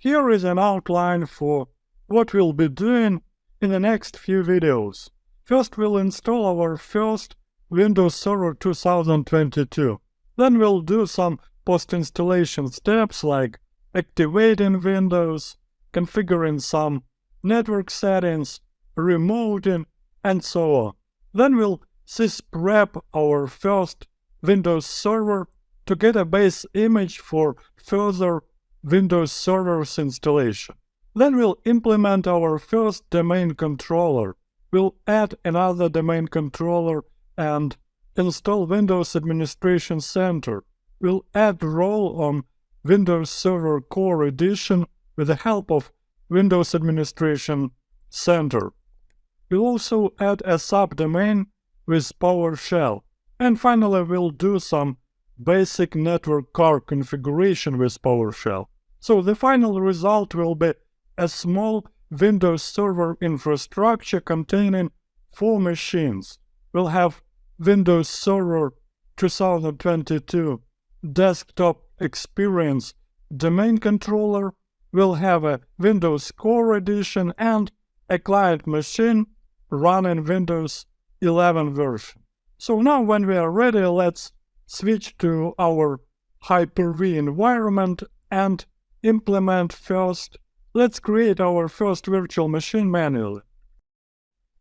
Here is an outline for what we'll be doing in the next few videos. First, we'll install our first Windows Server 2022. Then we'll do some post-installation steps like activating Windows, configuring some network settings, remoting, and so on. Then we'll sysprep our first Windows Server to get a base image for further Windows Servers installation. Then we'll implement our first domain controller. We'll add another domain controller and install Windows Administration Center. We'll add role on Windows Server Core Edition with the help of Windows Administration Center. We'll also add a subdomain with PowerShell. And finally, we'll do some basic network card configuration with PowerShell. So the final result will be a small Windows Server infrastructure containing 4 machines. We'll have Windows Server 2022 desktop experience domain controller. We'll have a Windows Core Edition and a client machine running Windows 11 version. So now when we are ready, let's switch to our Hyper-V environment and implement first. Let's create our first virtual machine manually.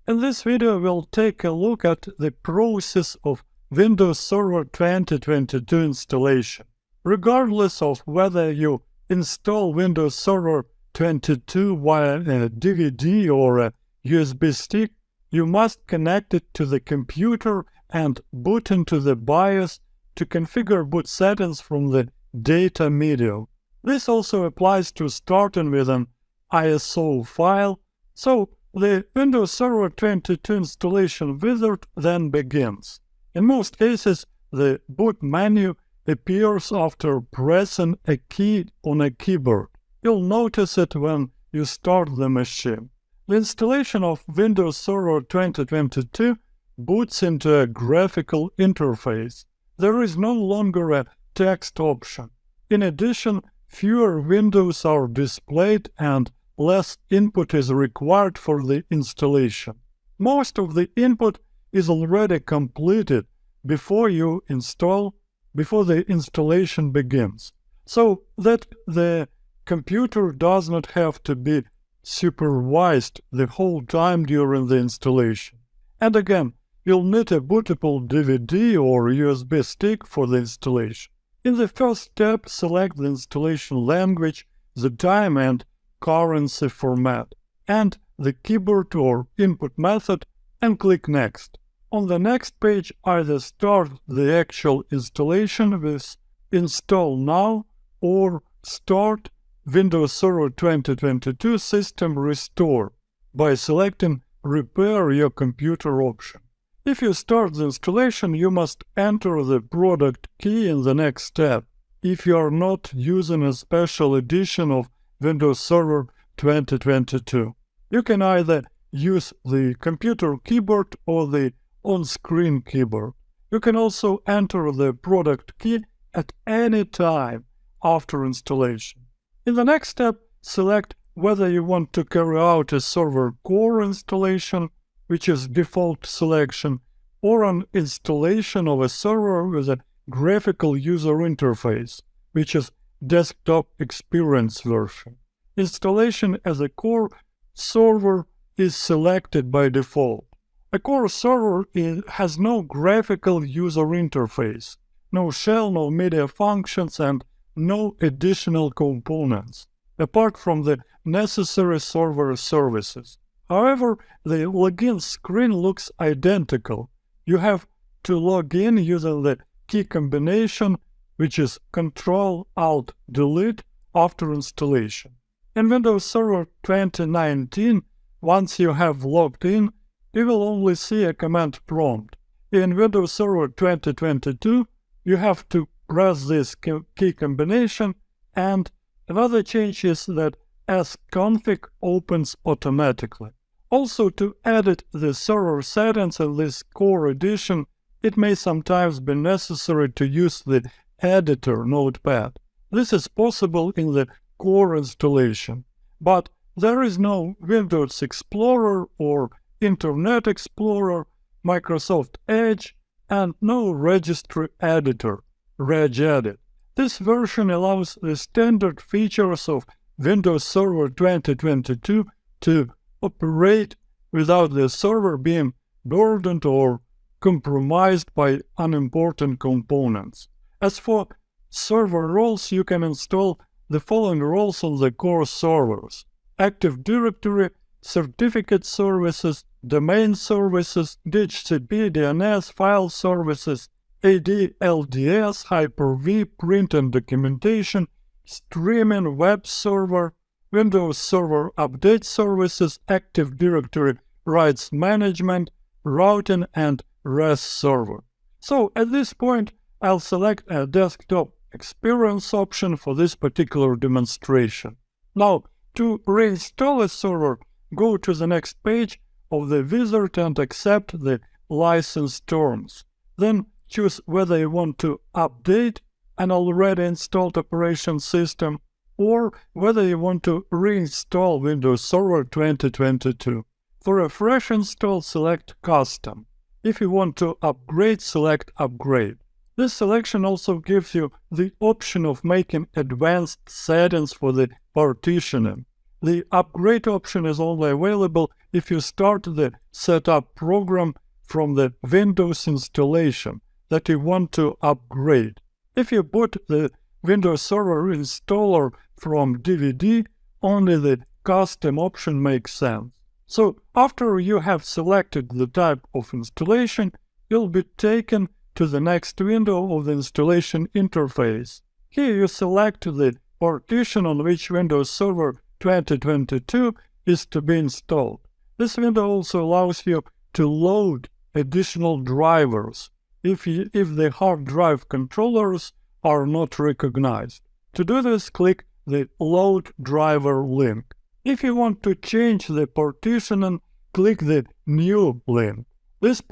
In this video, we'll take a look at the process of Windows Server 2022 installation. Regardless of whether you install Windows Server 22 via a DVD or a USB stick, you must connect it to the computer and boot into the BIOS to configure boot settings from the data medium. This also applies to starting with an ISO file, so the Windows Server 22 installation wizard then begins. In most cases, the boot menu appears after pressing a key on a keyboard. You'll notice it when you start the machine. The installation of Windows Server 2022 boots into a graphical interface. There is no longer a text option. In addition, fewer windows are displayed and less input is required for the installation. Most of the input is already completed before the installation begins, so that the computer does not have to be supervised the whole time during the installation. And again, you'll need a bootable DVD or USB stick for the installation. In the first step, select the installation language, the time and currency format, and the keyboard or input method, and click Next. On the next page, either start the actual installation with Install Now or Start Windows Server 2022 System Restore by selecting Repair Your Computer option. If you start the installation, you must enter the product key in the next step if you are not using a special edition of Windows Server 2022. You can either use the computer keyboard or the on-screen keyboard. You can also enter the product key at any time after installation. In the next step, select whether you want to carry out a server core installation, which is default selection, or an installation of a server with a graphical user interface, which is desktop experience version. Installation as a core server is selected by default. A core server has no graphical user interface, no shell, no media functions, and no additional components, apart from the necessary server services. However, the login screen looks identical. You have to log in using the key combination, which is Ctrl-Alt-Delete after installation. In Windows Server 2019, once you have logged in, you will only see a command prompt. In Windows Server 2022, you have to press this key combination, and another change is that sconfig opens automatically. Also, to edit the server settings in this core edition, it may sometimes be necessary to use the editor notepad. This is possible in the core installation. But there is no Windows Explorer or Internet Explorer, Microsoft Edge, and no registry editor, regedit. This version allows the standard features of Windows Server 2022 to operate without the server being burdened or compromised by unimportant components. As for server roles, you can install the following roles on the core servers: Active Directory, Certificate Services, Domain Services, DHCP, DNS, File Services, AD, LDS, Hyper-V, Print and Documentation, Streaming, Web Server, Windows Server Update Services, Active Directory Rights Management, Routing, and REST Server. So at this point, I'll select a desktop experience option for this particular demonstration. Now, to reinstall a server, go to the next page of the wizard and accept the license terms. Then choose whether you want to update an already installed operation system or whether you want to reinstall Windows Server 2022. For a fresh install, select Custom. If you want to upgrade, select Upgrade. This selection also gives you the option of making advanced settings for the partitioning. The upgrade option is only available if you start the setup program from the Windows installation that you want to upgrade. If you bought the Windows Server installer from DVD, only the custom option makes sense. So after you have selected the type of installation, you'll be taken to the next window of the installation interface. Here you select the partition on which Windows Server 2022 is to be installed. This window also allows you to load additional drivers if the hard drive controllers are not recognized. To do this, click the Load Driver link. If you want to change the partitioning, click the New link. These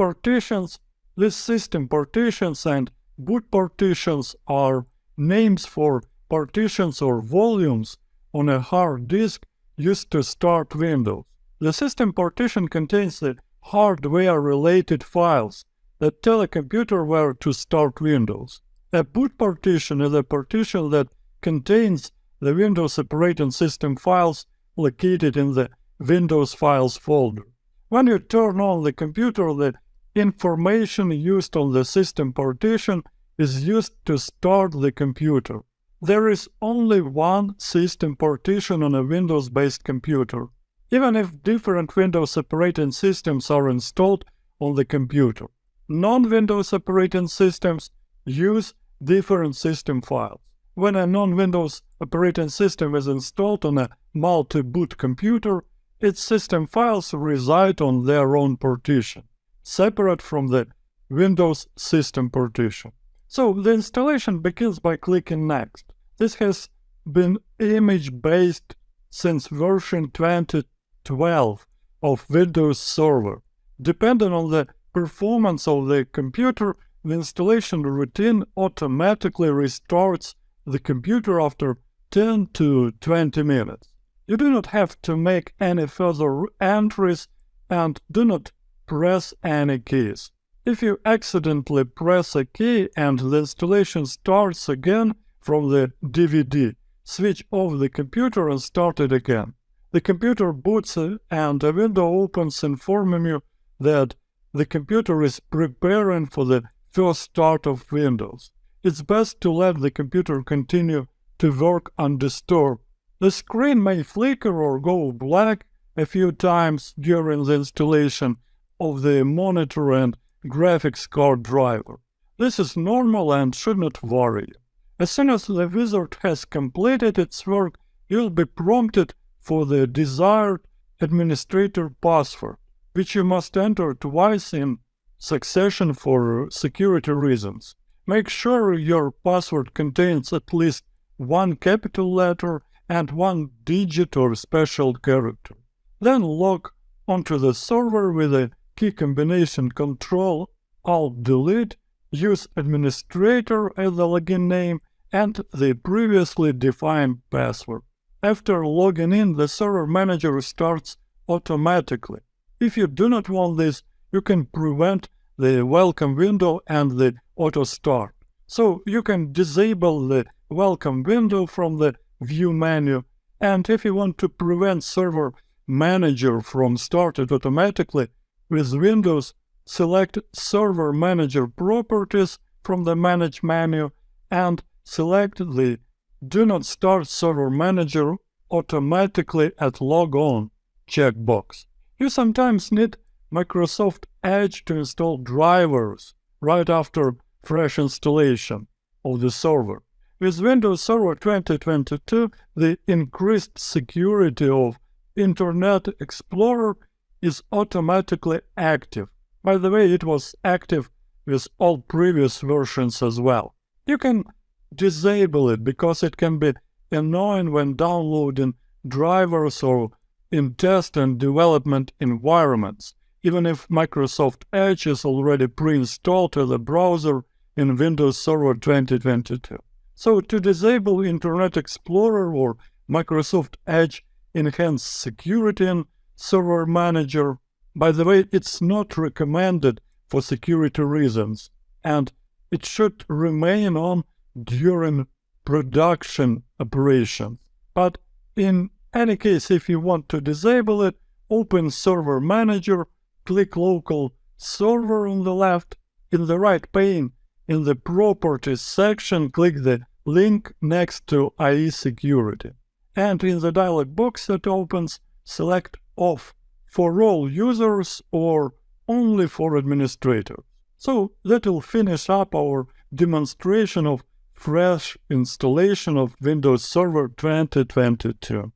system partitions and boot partitions are names for partitions or volumes on a hard disk used to start Windows. The system partition contains the hardware-related files that tell a computer where to start Windows. A boot partition is a partition that contains the Windows operating system files located in the Windows Files folder. When you turn on the computer, the information used on the system partition is used to start the computer. There is only one system partition on a Windows-based computer, even if different Windows operating systems are installed on the computer. Non-Windows operating systems use different system files. When a non-Windows operating system is installed on a multi-boot computer, its system files reside on their own partition, separate from the Windows system partition. So the installation begins by clicking Next. This has been image-based since version 2012 of Windows Server. Depending on the performance of the computer, the installation routine automatically restarts the computer after 10 to 20 minutes. You do not have to make any further entries and do not press any keys. If you accidentally press a key and the installation starts again from the DVD, switch off the computer and start it again. The computer boots and a window opens informing you that the computer is preparing for the first start of Windows. It's best to let the computer continue to work undisturbed. The screen may flicker or go black a few times during the installation of the monitor and graphics card driver. This is normal and should not worry you. As soon as the wizard has completed its work, you'll be prompted for the desired administrator password, which you must enter twice in succession for security reasons. Make sure your password contains at least one capital letter and one digit or special character. Then log onto the server with a key combination Ctrl-Alt-Delete, use administrator as the login name and the previously defined password. After logging in, the Server Manager starts automatically. If you do not want this, you can prevent the welcome window and the auto start. So you can disable the welcome window from the view menu, and if you want to prevent Server Manager from starting automatically with Windows, select Server Manager Properties from the Manage menu and select the Do Not Start Server Manager Automatically at Logon checkbox. You sometimes need Microsoft Edge to install drivers right after fresh installation of the server. With Windows Server 2022, the increased security of Internet Explorer is automatically active. By the way, it was active with all previous versions as well. You can disable it because it can be annoying when downloading drivers or in test and development environments, even if Microsoft Edge is already pre-installed to the browser in Windows Server 2022. So to disable Internet Explorer or Microsoft Edge enhanced security in Server Manager, by the way, it's not recommended for security reasons, and it should remain on during production operations. But in any case, if you want to disable it, open Server Manager, click Local Server on the left. In the right pane, in the Properties section, click the link next to IE Security. And in the dialog box that opens, select Off for all users or only for administrators. So that will finish up our demonstration of fresh installation of Windows Server 2022.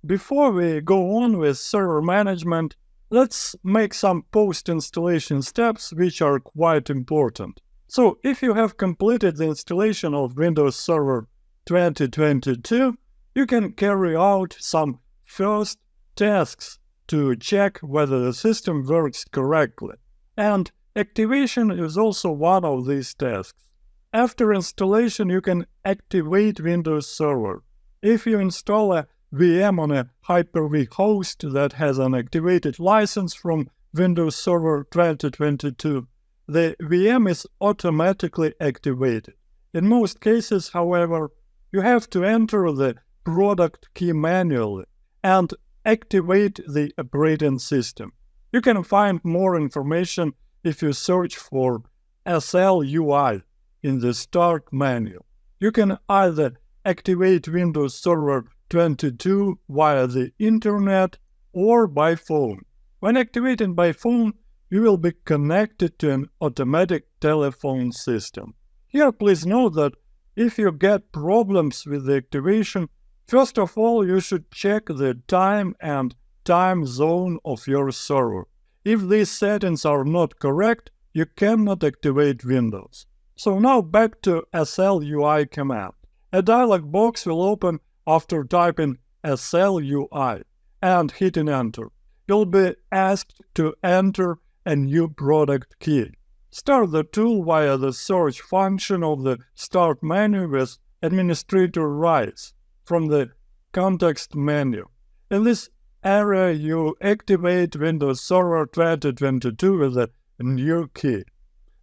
Before we go on with server management, let's make some post-installation steps which are quite important. So if you have completed the installation of Windows Server 2022, you can carry out some first tasks to check whether the system works correctly. And activation is also one of these tasks. After installation, you can activate Windows Server. If you install a VM on a Hyper-V host that has an activated license from Windows Server 2022, the VM is automatically activated. In most cases, however, you have to enter the product key manually and activate the operating system. You can find more information if you search for SLUI in the Start menu. You can either activate Windows Server 22 via the internet or by phone. When activating by phone, you will be connected to an automatic telephone system. Here, please note that if you get problems with the activation, first of all, you should check the time and time zone of your server. If these settings are not correct, you cannot activate Windows. So now back to SLUI command. A dialog box will open after typing SLUI and hitting enter. You'll be asked to enter a new product key. Start the tool via the search function of the Start menu with administrator rights from the context menu. In this area, you activate Windows Server 2022 with a new key.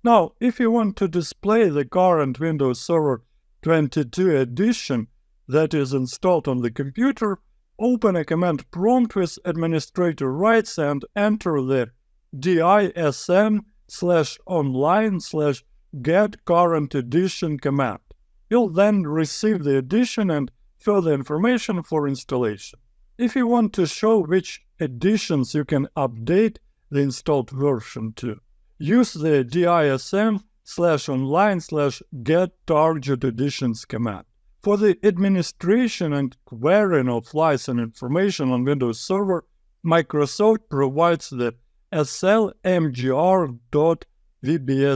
Now, if you want to display the current Windows Server 22 edition that is installed on the computer, open a command prompt with administrator rights and enter the dism/online/get-current-edition command. You'll then receive the edition and further information for installation. If you want to show which editions you can update the installed version to, use the dism/online/get-target-editions command. For the administration and querying of license information on Windows Server, Microsoft provides the slmgr.vbs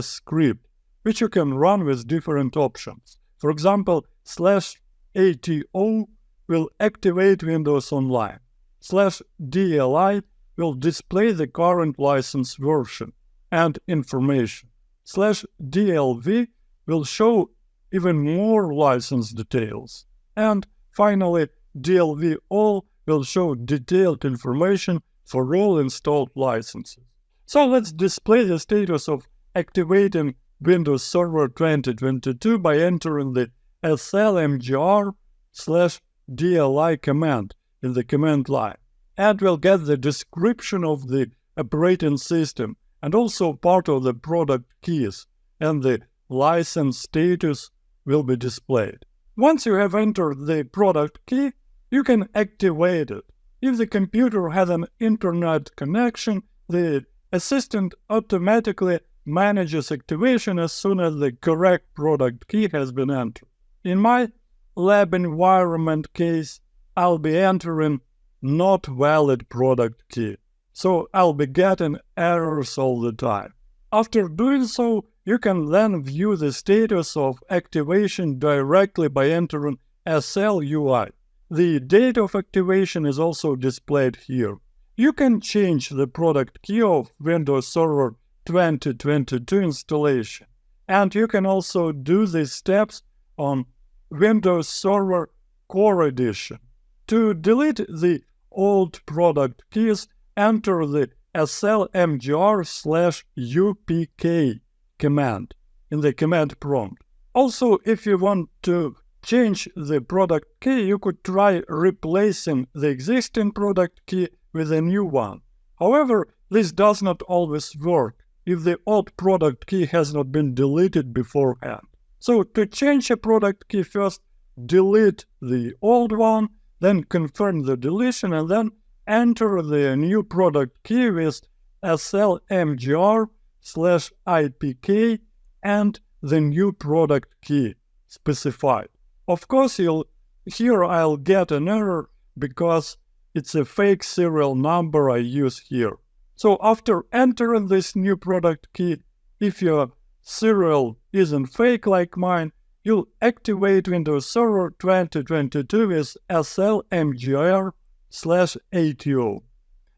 script, which you can run with different options. For example, /ATO will activate Windows Online. /DLI will display the current license version. and information. /DLV will show even more license details. And finally, DLV all will show detailed information for all installed licenses. So let's display the status of activating Windows Server 2022 by entering the slmgr/DLI command in the command line. And we'll get the description of the operating system and also part of the product keys, and the license status will be displayed. Once you have entered the product key, you can activate it. If the computer has an internet connection, the assistant automatically manages activation as soon as the correct product key has been entered. In my lab environment case, I'll be entering not valid product key, so I'll be getting errors all the time. After doing so, you can then view the status of activation directly by entering SLUI. The date of activation is also displayed here. You can change the product key of Windows Server 2022 installation, and you can also do these steps on Windows Server Core Edition. To delete the old product keys, enter the slmgr/upk command in the command prompt. Also, if you want to change the product key, you could try replacing the existing product key with a new one. However, this does not always work if the old product key has not been deleted beforehand. So to change a product key, first delete the old one, then confirm the deletion, and then enter the new product key with slmgr/ipk and the new product key specified. Of course, here I'll get an error because it's a fake serial number I use here. So after entering this new product key, if your serial isn't fake like mine, you'll activate Windows Server 2022 with slmgr/ATO.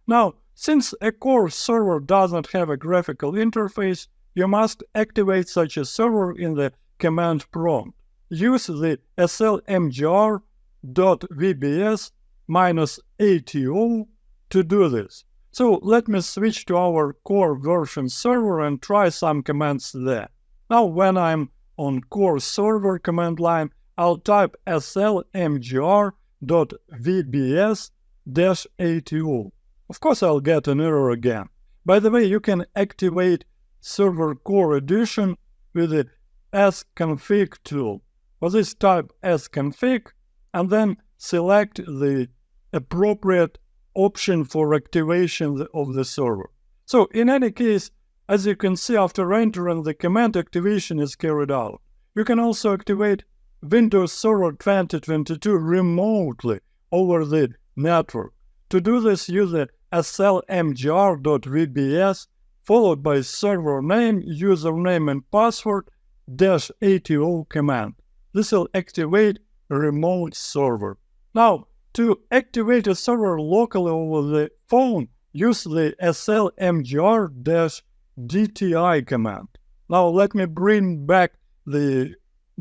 Now, since a core server does not have a graphical interface, you must activate such a server in the command prompt. Use the slmgr.vbs-ATO to do this. So let me switch to our core version server and try some commands there. Now when I'm on core server command line, I'll type slmgr.vbs-ATO. Of course I'll get an error again. By the way, you can activate Server Core Edition with the sconfig tool. For this, type sconfig and then select the appropriate option for activation of the server. So in any case, as you can see, after entering the command, activation is carried out. You can also activate Windows Server 2022 remotely over the network. To do this, use the slmgr.vbs followed by server name, username and password -ATO command. This will activate a remote server. Now, to activate a server locally over the phone, use the slmgr-dti command. Now let me bring back the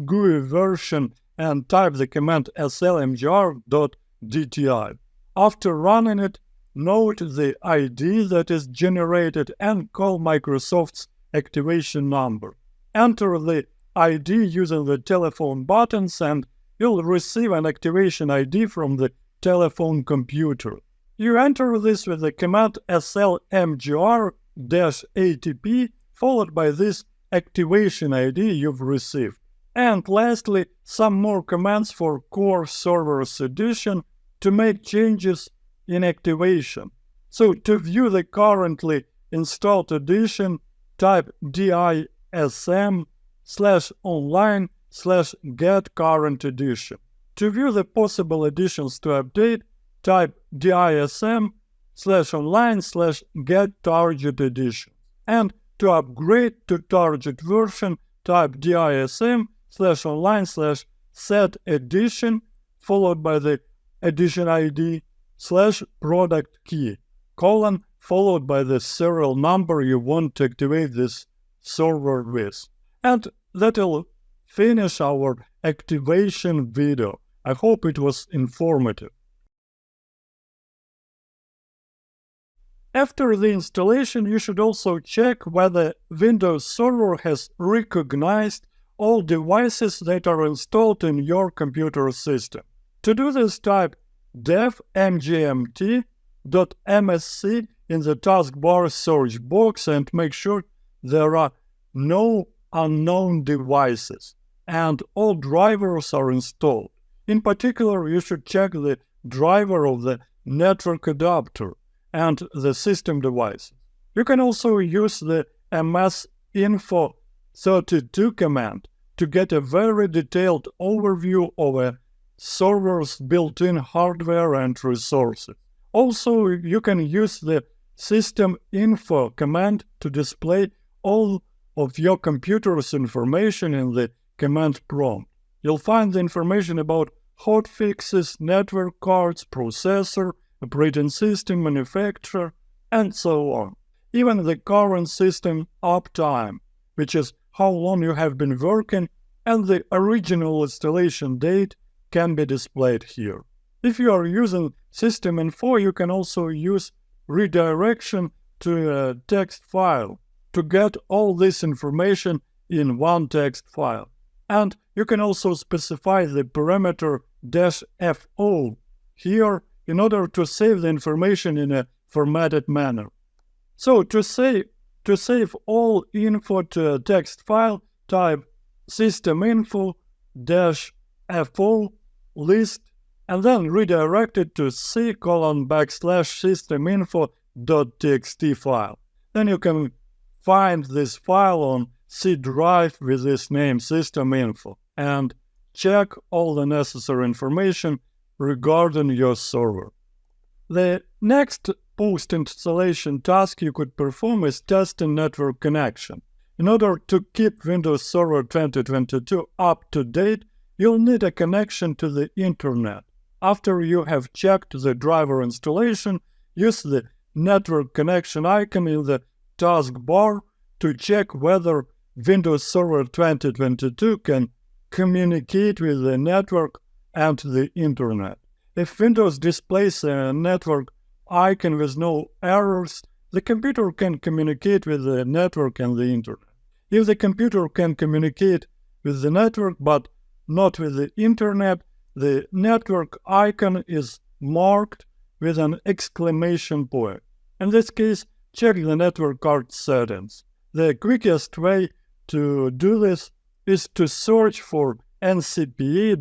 GUI version and type the command slmgr.dti. After running it, note the ID that is generated and call Microsoft's activation number. Enter the ID using the telephone buttons and you'll receive an activation ID from the telephone computer. You enter this with the command slmgr-atp followed by this activation ID you've received. And lastly, some more commands for Core Servers Edition to make changes in activation. So to view the currently installed edition, type dism/online/get current edition. To view the possible additions to update, type dism/online/get target edition. And to upgrade to target version, type dism/online/set edition followed by the edition ID /product key followed by the serial number you want to activate this server with. And that'll finish our activation video. I hope it was informative. After the installation, you should also check whether Windows Server has recognized all devices that are installed in your computer system. To do this, type dev mgmt.msc in the taskbar search box and make sure there are no unknown devices and all drivers are installed. In particular, you should check the driver of the network adapter and the system device. You can also use the msinfo32 command to get a very detailed overview of a server's built-in hardware and resources. Also, you can use the systeminfo command to display all of your computer's information in the command prompt. You'll find the information about hotfixes, network cards, processor, operating system, manufacturer, and so on. Even the current system uptime, which is how long you have been working, and the original installation date can be displayed here. If you are using System Info, you can also use redirection to a text file to get all this information in one text file. And you can also specify the parameter -fo here in order to save the information in a formatted manner. So to save all info to a text file, type systeminfo-fo list and then redirect it to c:\systeminfo.txt file. Then you can find this file on C drive with this name systeminfo and check all the necessary information regarding your server. The next post-installation task you could perform is testing network connection. In order to keep Windows Server 2022 up to date, you'll need a connection to the internet. After you have checked the driver installation, use the network connection icon in the taskbar to check whether Windows Server 2022 can communicate with the network and the internet. If Windows displays a network icon with no errors, the computer can communicate with the network and the internet. If the computer can communicate with the network but not with the internet, the network icon is marked with an exclamation point. In this case, check the network card settings. The quickest way to do this is to search for ncpa.cpl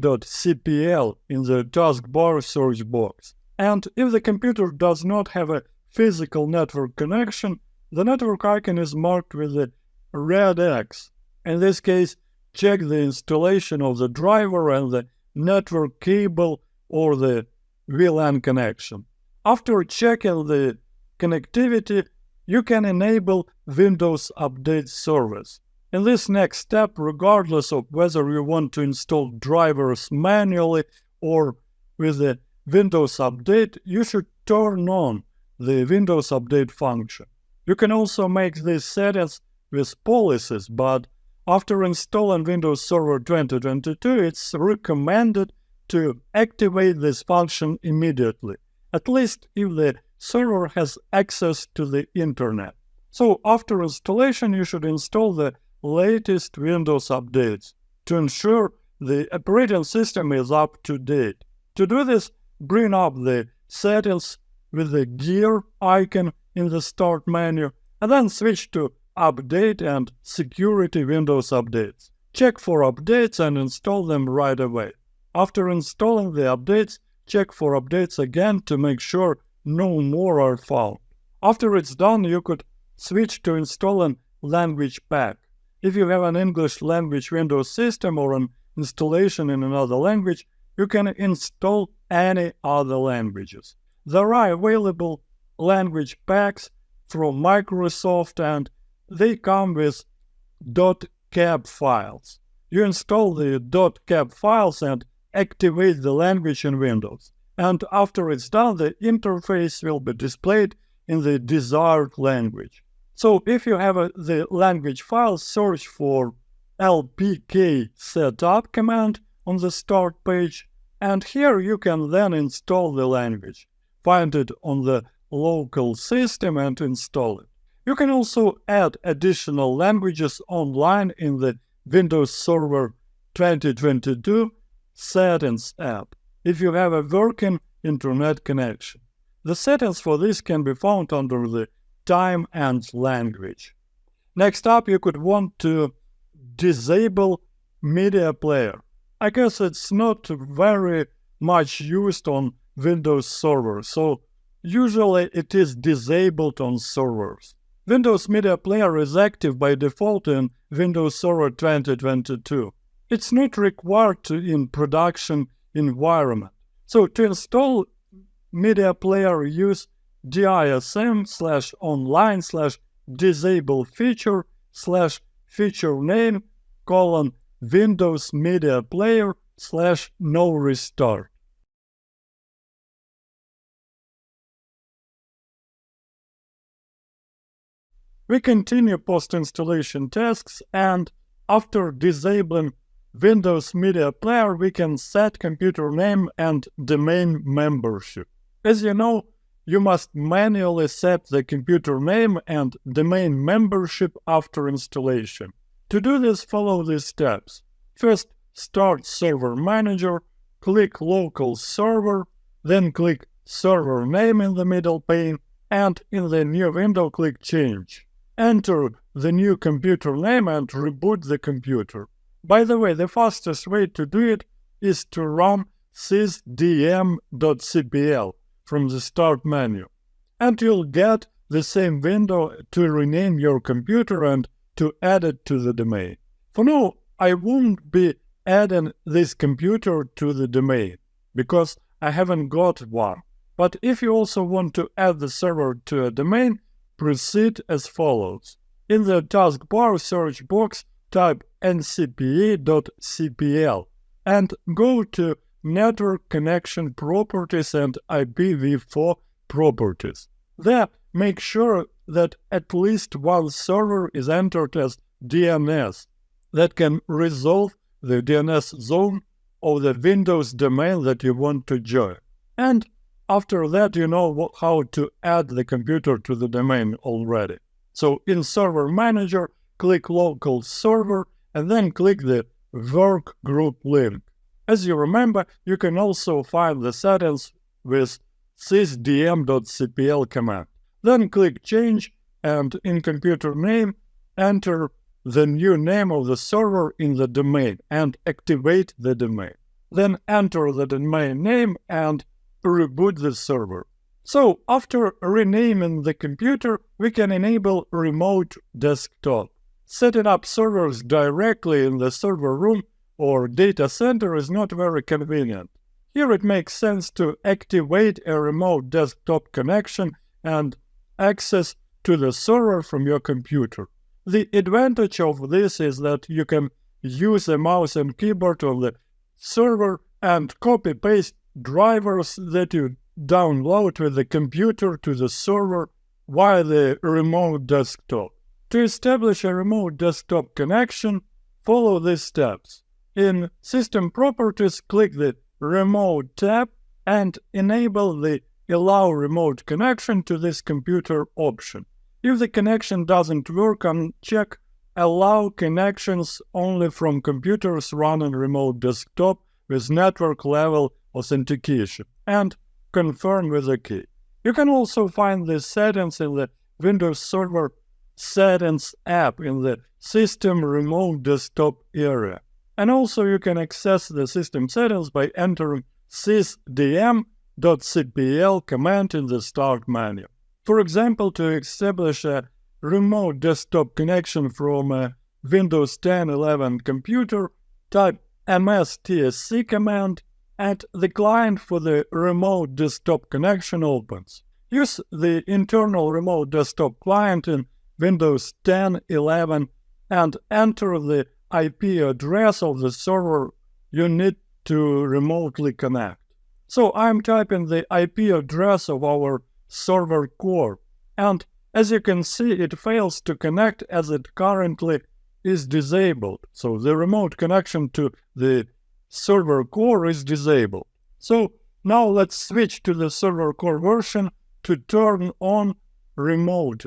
in the taskbar search box. And if the computer does not have a physical network connection, the network icon is marked with a red X. In this case, check the installation of the driver and the network cable or the VLAN connection. After checking the connectivity, you can enable Windows Update service. In this next step, regardless of whether you want to install drivers manually or with the Windows Update, you should turn on the Windows Update function. You can also make these settings with policies, but after installing Windows Server 2022, it's recommended to activate this function immediately, at least if the server has access to the internet. So after installation, you should install the latest Windows updates to ensure the operating system is up to date. To do this, bring up the settings with the gear icon in the start menu and then switch to Update and Security Windows Updates. Check for updates and install them right away. After installing the updates, check for updates again to make sure no more are found. After it's done, you could switch to installing language pack. If you have an English language Windows system or an installation in another language, you can install any other languages. There are available language packs from Microsoft and they come with .cap files. You install the .cap files and activate the language in Windows. And after it's done, the interface will be displayed in the desired language. So if you have the language file, search for lpk setup command on the start page, and here you can then install the language. Find it on the local system and install it. You can also add additional languages online in the Windows Server 2022 Settings app if you have a working internet connection. The settings for this can be found under the Time and Language. Next up, you could want to disable media player. I guess it's not very much used on Windows Server, so usually it is disabled on servers. Windows Media Player is active by default in Windows Server 2022. It's not required in production environment. So to install Media Player, use dism/online/disable feature/feature name : Windows Media Player/no restart. We continue post-installation tasks, and after disabling Windows Media Player, we can set computer name and domain membership. As you know, you must manually set the computer name and domain membership after installation. To do this, follow these steps. First, start Server Manager, click Local Server, then click Server Name in the middle pane, and in the new window, click Change. Enter the new computer name and reboot the computer. By the way, the fastest way to do it is to run sysdm.cpl from the Start menu, and you'll get the same window to rename your computer and to add it to the domain. For now, I won't be adding this computer to the domain because I haven't got one. But if you also want to add the server to a domain, proceed as follows. In the taskbar search box, type ncpa.cpl and go to Network Connection Properties and IPv4 Properties. There, make sure that at least one server is entered as DNS that can resolve the DNS zone of the Windows domain that you want to join. And after that, you know how to add the computer to the domain already. So in Server Manager, click Local Server and then click the Work Group link. As you remember, you can also find the settings with sysdm.cpl command. Then click Change and in computer name, enter the new name of the server in the domain and activate the domain. Then enter the domain name and reboot the server. So after renaming the computer, we can enable remote desktop. Setting up servers directly in the server room or data center is not very convenient. Here it makes sense to activate a remote desktop connection and access to the server from your computer. The advantage of this is that you can use the mouse and keyboard on the server and copy-paste drivers that you download with the computer to the server via the remote desktop. To establish a remote desktop connection, follow these steps. In System Properties, click the Remote tab and enable the Allow Remote Connection to this computer option. If the connection doesn't work, uncheck Allow Connections only from computers running remote desktop with network level authentication and confirm with a key. You can also find the settings in the Windows Server Settings app in the System Remote Desktop area. And also you can access the system settings by entering sysdm.cpl command in the Start menu. For example, to establish a remote desktop connection from a Windows 10 11 computer, type mstsc command and the client for the remote desktop connection opens. Use the internal remote desktop client in Windows 10 11 and enter the IP address of the server you need to remotely connect. So I'm typing the IP address of our server core And as you can see, it fails to connect as it currently is disabled. So the remote connection to the server core is disabled. So now let's switch to the server core version to turn on remote.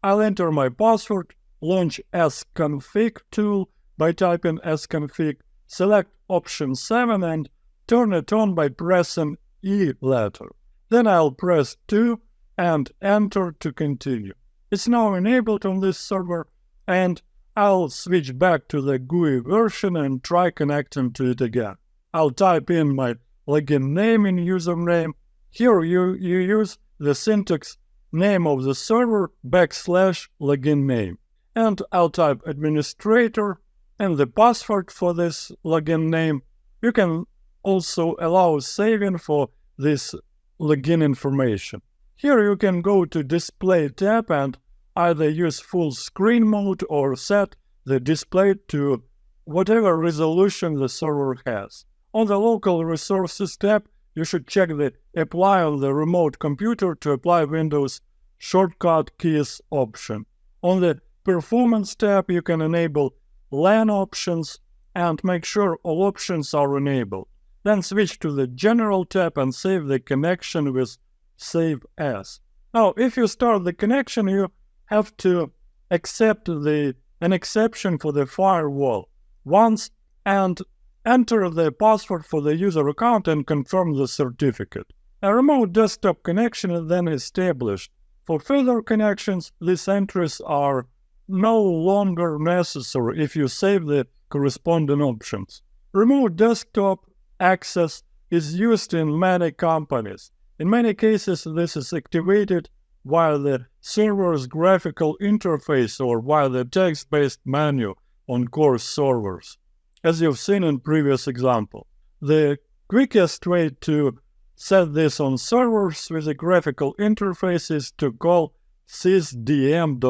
I'll enter my password, launch sconfig tool by typing sconfig, select option 7 and turn it on by pressing E letter. Then I'll press 2 and enter to continue. It's now enabled on this server, and I'll switch back to the GUI version and try connecting to it again. I'll type in my login name in username. Here you use the syntax name of the server / login name. And I'll type administrator and the password for this login name. You can also allow saving for this login information. Here you can go to display tab and either use full screen mode or set the display to whatever resolution the server has. On the local resources tab, you should check the apply on the remote computer to apply Windows shortcut keys option. On the performance tab, you can enable LAN options and make sure all options are enabled. Then switch to the general tab and save the connection with save as. Now, if you start the connection, you have to accept an exception for the firewall once and enter the password for the user account and confirm the certificate. A remote desktop connection is then established. For further connections, these entries are no longer necessary if you save the corresponding options. Remote desktop access is used in many companies. In many cases, this is activated via the server's graphical interface or via the text-based menu on core servers, as you've seen in previous example. The quickest way to set this on servers with a graphical interface is to call sysdm.cpl.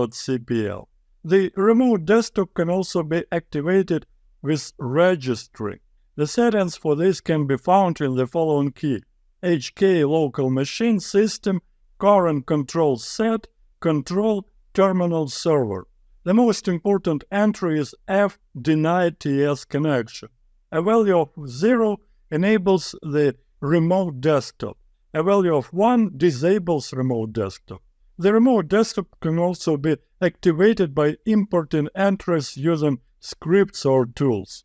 The remote desktop can also be activated with registry. The settings for this can be found in the following key: HK local machine system, current control set, control terminal server. The most important entry is F denied TS connection. A value of 0 enables the remote desktop. A value of 1 disables remote desktop. The remote desktop can also be activated by importing entries using scripts or tools.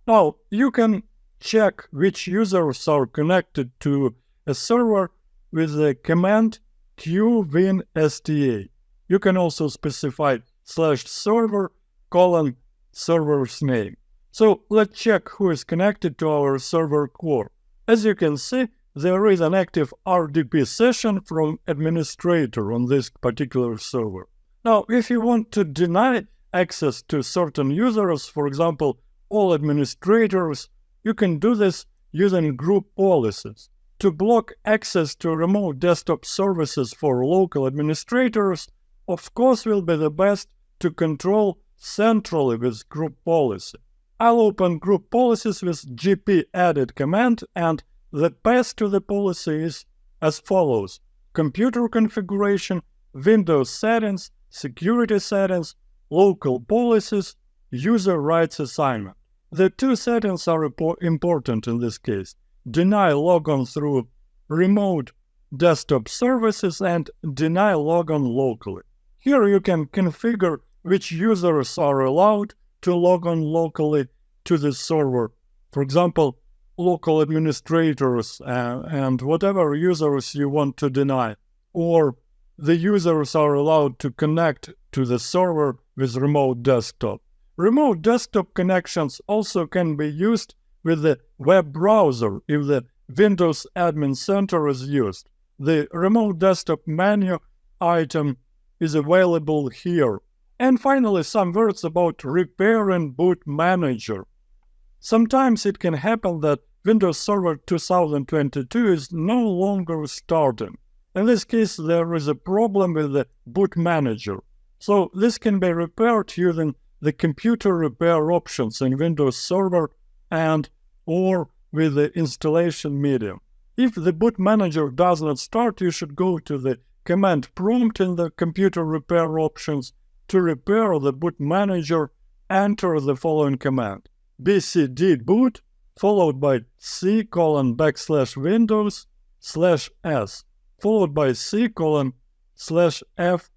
Now, you can check which users are connected to a server with the command qwinsta. You can also specify /server : server's name. So let's check who is connected to our server core. As you can see, there is an active RDP session from administrator on this particular server. Now, if you want to deny access to certain users, for example, all administrators, you can do this using group policies. To block access to remote desktop services for local administrators, of course, will be the best to control centrally with group policy. I'll open group policies with gp-edit command, and the path to the policy is as follows: computer configuration, Windows settings, security settings, local policies, user rights assignment. The two settings are important in this case: deny logon through remote desktop services and deny logon locally. Here you can configure which users are allowed to log on locally to the server. For example, local administrators and whatever users you want to deny. Or the users are allowed to connect to the server with remote desktop. Remote desktop connections also can be used with the web browser if the Windows Admin Center is used. The remote desktop menu item is available here. And finally, some words about repairing boot manager. Sometimes it can happen that Windows Server 2022 is no longer starting. In this case, there is a problem with the boot manager. So this can be repaired using the computer repair options in Windows Server and or with the installation medium. If the boot manager does not start, you should go to the command prompt in the computer repair options. To repair the boot manager, enter the following command: bcd boot followed by c:\windows/s followed by c:/f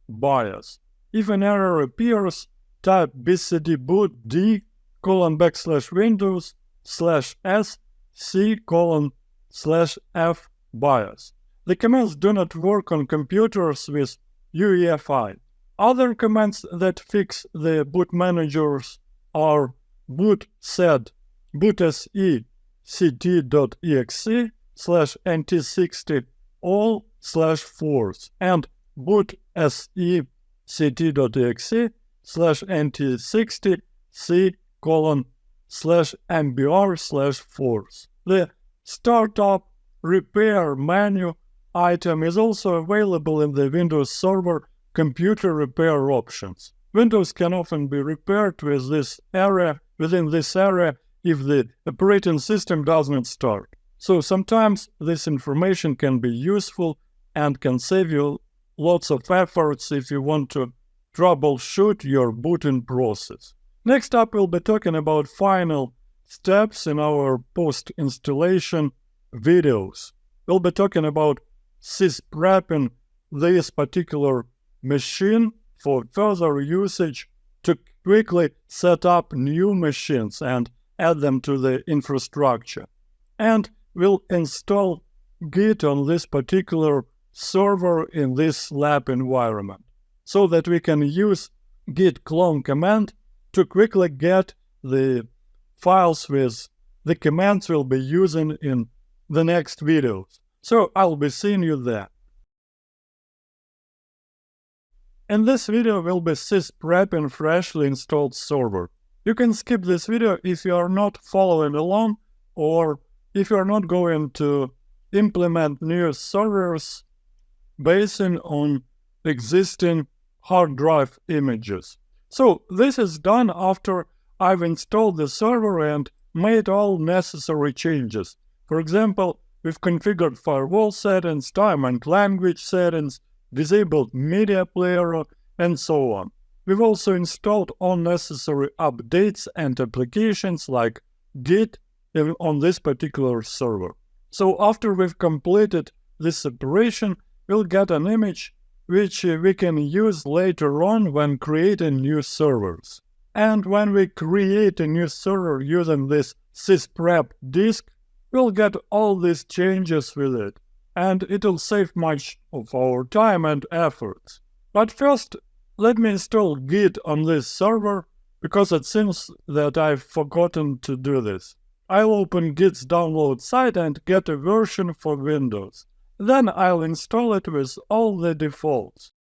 BIOS. If an error appears, type bcd boot d:\windows/s c:/f BIOS. The commands do not work on computers with UEFI. Other commands that fix the boot managers are bootset bootsetct.exe/nt60 all/force and bootsetct.exe/nt60 c:/mbr/force. The startup repair menu item is also available in the Windows Server computer repair options. Windows can often be repaired within this area if the operating system does not start. So sometimes this information can be useful and can save you lots of efforts if you want to troubleshoot your booting process. Next up, we'll be talking about final steps in our post-installation videos. We'll be talking about sysprepping this particular machine for further usage to quickly set up new machines and add them to the infrastructure. And we'll install Git on this particular server in this lab environment so that we can use git clone command to quickly get the files with the commands we'll be using in the next videos. So I'll be seeing you there. In this video, we'll be sysprepping freshly installed server. You can skip this video if you are not following along or if you are not going to implement new servers based on existing hard drive images. So this is done after I've installed the server and made all necessary changes. For example, we've configured firewall settings, time and language settings, disabled media player, and so on. We've also installed all necessary updates and applications like Git on this particular server. So after we've completed this operation, we'll get an image which we can use later on when creating new servers. And when we create a new server using this sysprep disk, we'll get all these changes with it, and it'll save much of our time and efforts. But first, let me install Git on this server, because it seems that I've forgotten to do this. I'll open Git's download site and get a version for Windows. Then I'll install it with all the defaults.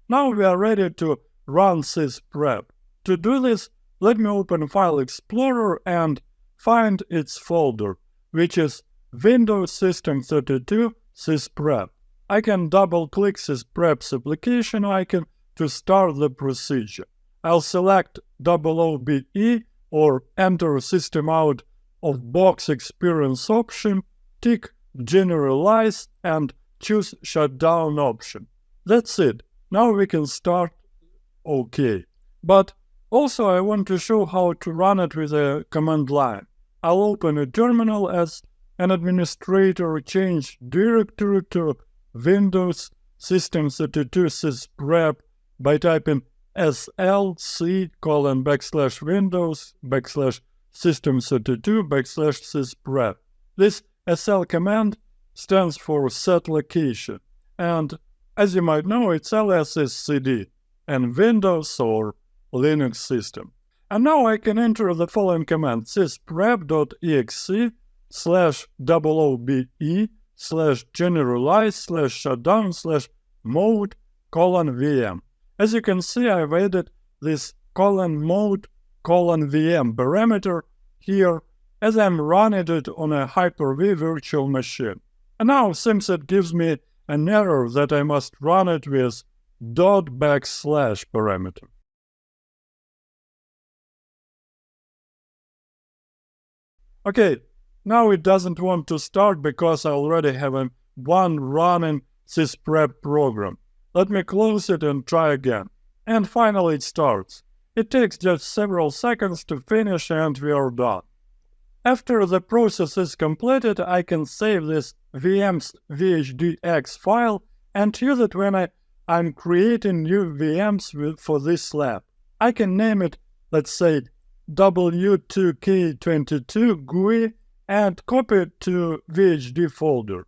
Now we are ready to run sysprep. To do this, let me open File Explorer and find its folder, which is Windows System 32 sysprep. I can double-click sysprep's application icon to start the procedure. I'll select OOBE or Enter System Out of Box Experience option, tick Generalize, and choose Shutdown option. That's it. Now we can start OK. But also I want to show how to run it with a command line. I'll open a terminal as an administrator, change directory to Windows System 32 sysprep by typing slc:/Windows/System32/sysprep. This SL command stands for set location, and as you might know, its alias is CD in Windows or Linux system. And now I can enter the following command: sysprep.exe/woobe/generalize/shutdown/mode:\VM. As you can see, I've added this :mode:\VM parameter here as I'm running it on a Hyper-V virtual machine. And now it seems it gives me an error that I must run it with ./ parameter. Okay, Now it doesn't want to start because I already have one running sysprep program. Let me close it and try again. And finally it starts. It takes just several seconds to finish and we are done. After the process is completed, I can save this VM's vhdx file and use it when I'm creating new VMs for this lab. I can name it, let's say, W2K22 GUI and copy it to VHD folder.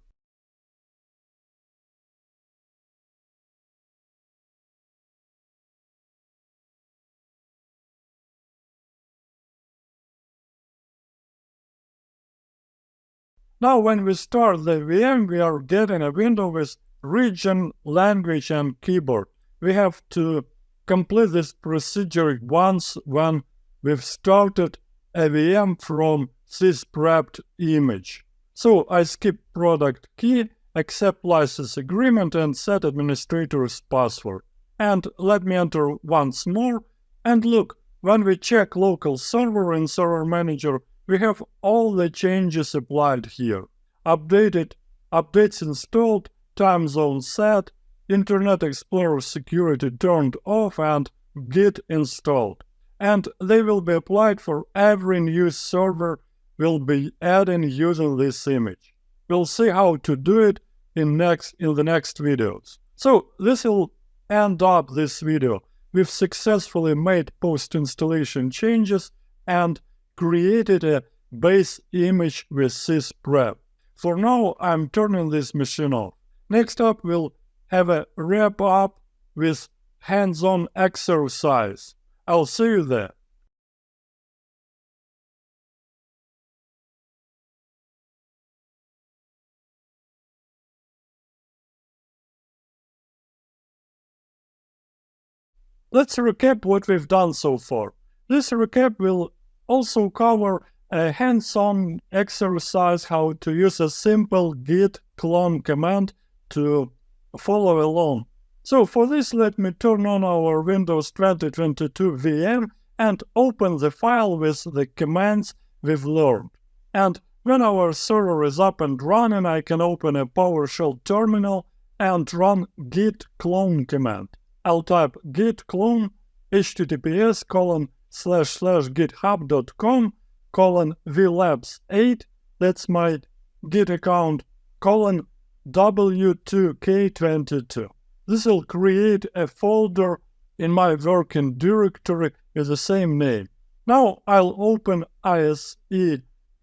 Now when we start the VM, we are getting a window with region, language, and keyboard. We have to complete this procedure once when we've started a VM from sysprepped image. So I skip product key, accept license agreement, and set administrator's password. And let me enter once more. And look, when we check local server in Server Manager, we have all the changes applied here. Updates installed, time zone set, Internet Explorer security turned off, and Git installed. And they will be applied for every new server we'll be adding using this image. We'll see how to do it in the next videos. So this will end up this video. We've successfully made post-installation changes and created a base image with sysprep. For now, I'm turning this machine off. Next up, we'll have a wrap up with hands-on exercise. I'll see you there. Let's recap what we've done so far. This recap will also cover a hands-on exercise how to use a simple git clone command to follow along. So for this, let me turn on our Windows 2022 VM and open the file with the commands we've learned. And when our server is up and running, I can open a PowerShell terminal and run git clone command. I'll type git clone https://github.com:vlabs8, that's my Git account, W2K22. This will create a folder in my working directory with the same name. Now I'll open ISE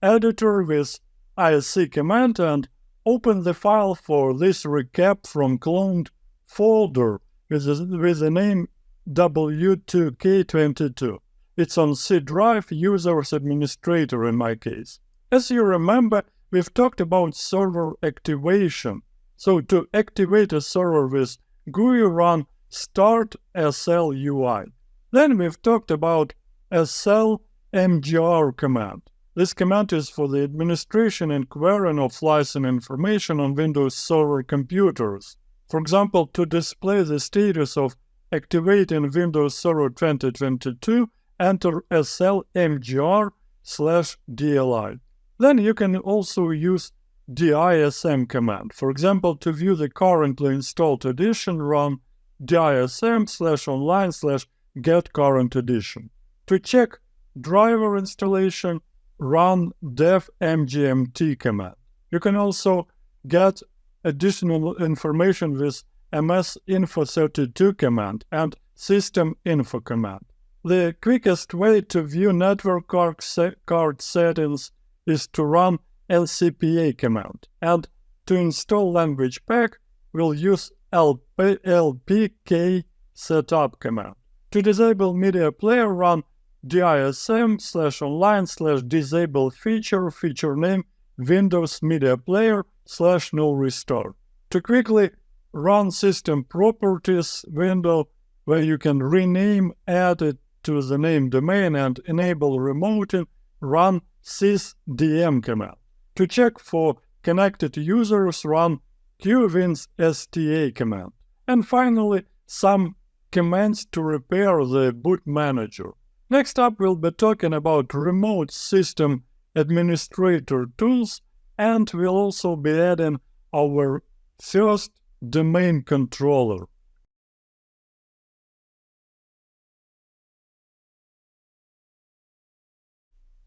editor with ISE command and open the file for this recap from cloned folder with the name W2K22. It's on C drive, users administrator in my case. As you remember, we've talked about server activation. So to activate a server with GUI, run start SL UI. Then we've talked about SL mgr command. This command is for the administration and querying of license information on Windows Server computers. For example, to display the status of activating Windows Server 2022, enter SL mgr/DLI. Then you can also use dism command. For example, to view the currently installed edition, run dism/online/get-current-edition. To check driver installation, run dev mgmt command. You can also get additional information with msinfo32 command and systeminfo command. The quickest way to view network card settings is to run lcpa command, and to install language pack, we'll use lpk setup command. To disable media player, run dism/online/disable feature name Windows Media Player/no restore. To quickly run system properties window where you can rename, add it to the name domain and enable remoting, run sysdm command. To check for connected users, run qwinsta command. And finally, some commands to repair the boot manager. Next up, we'll be talking about remote system administrator tools, and we'll also be adding our first domain controller.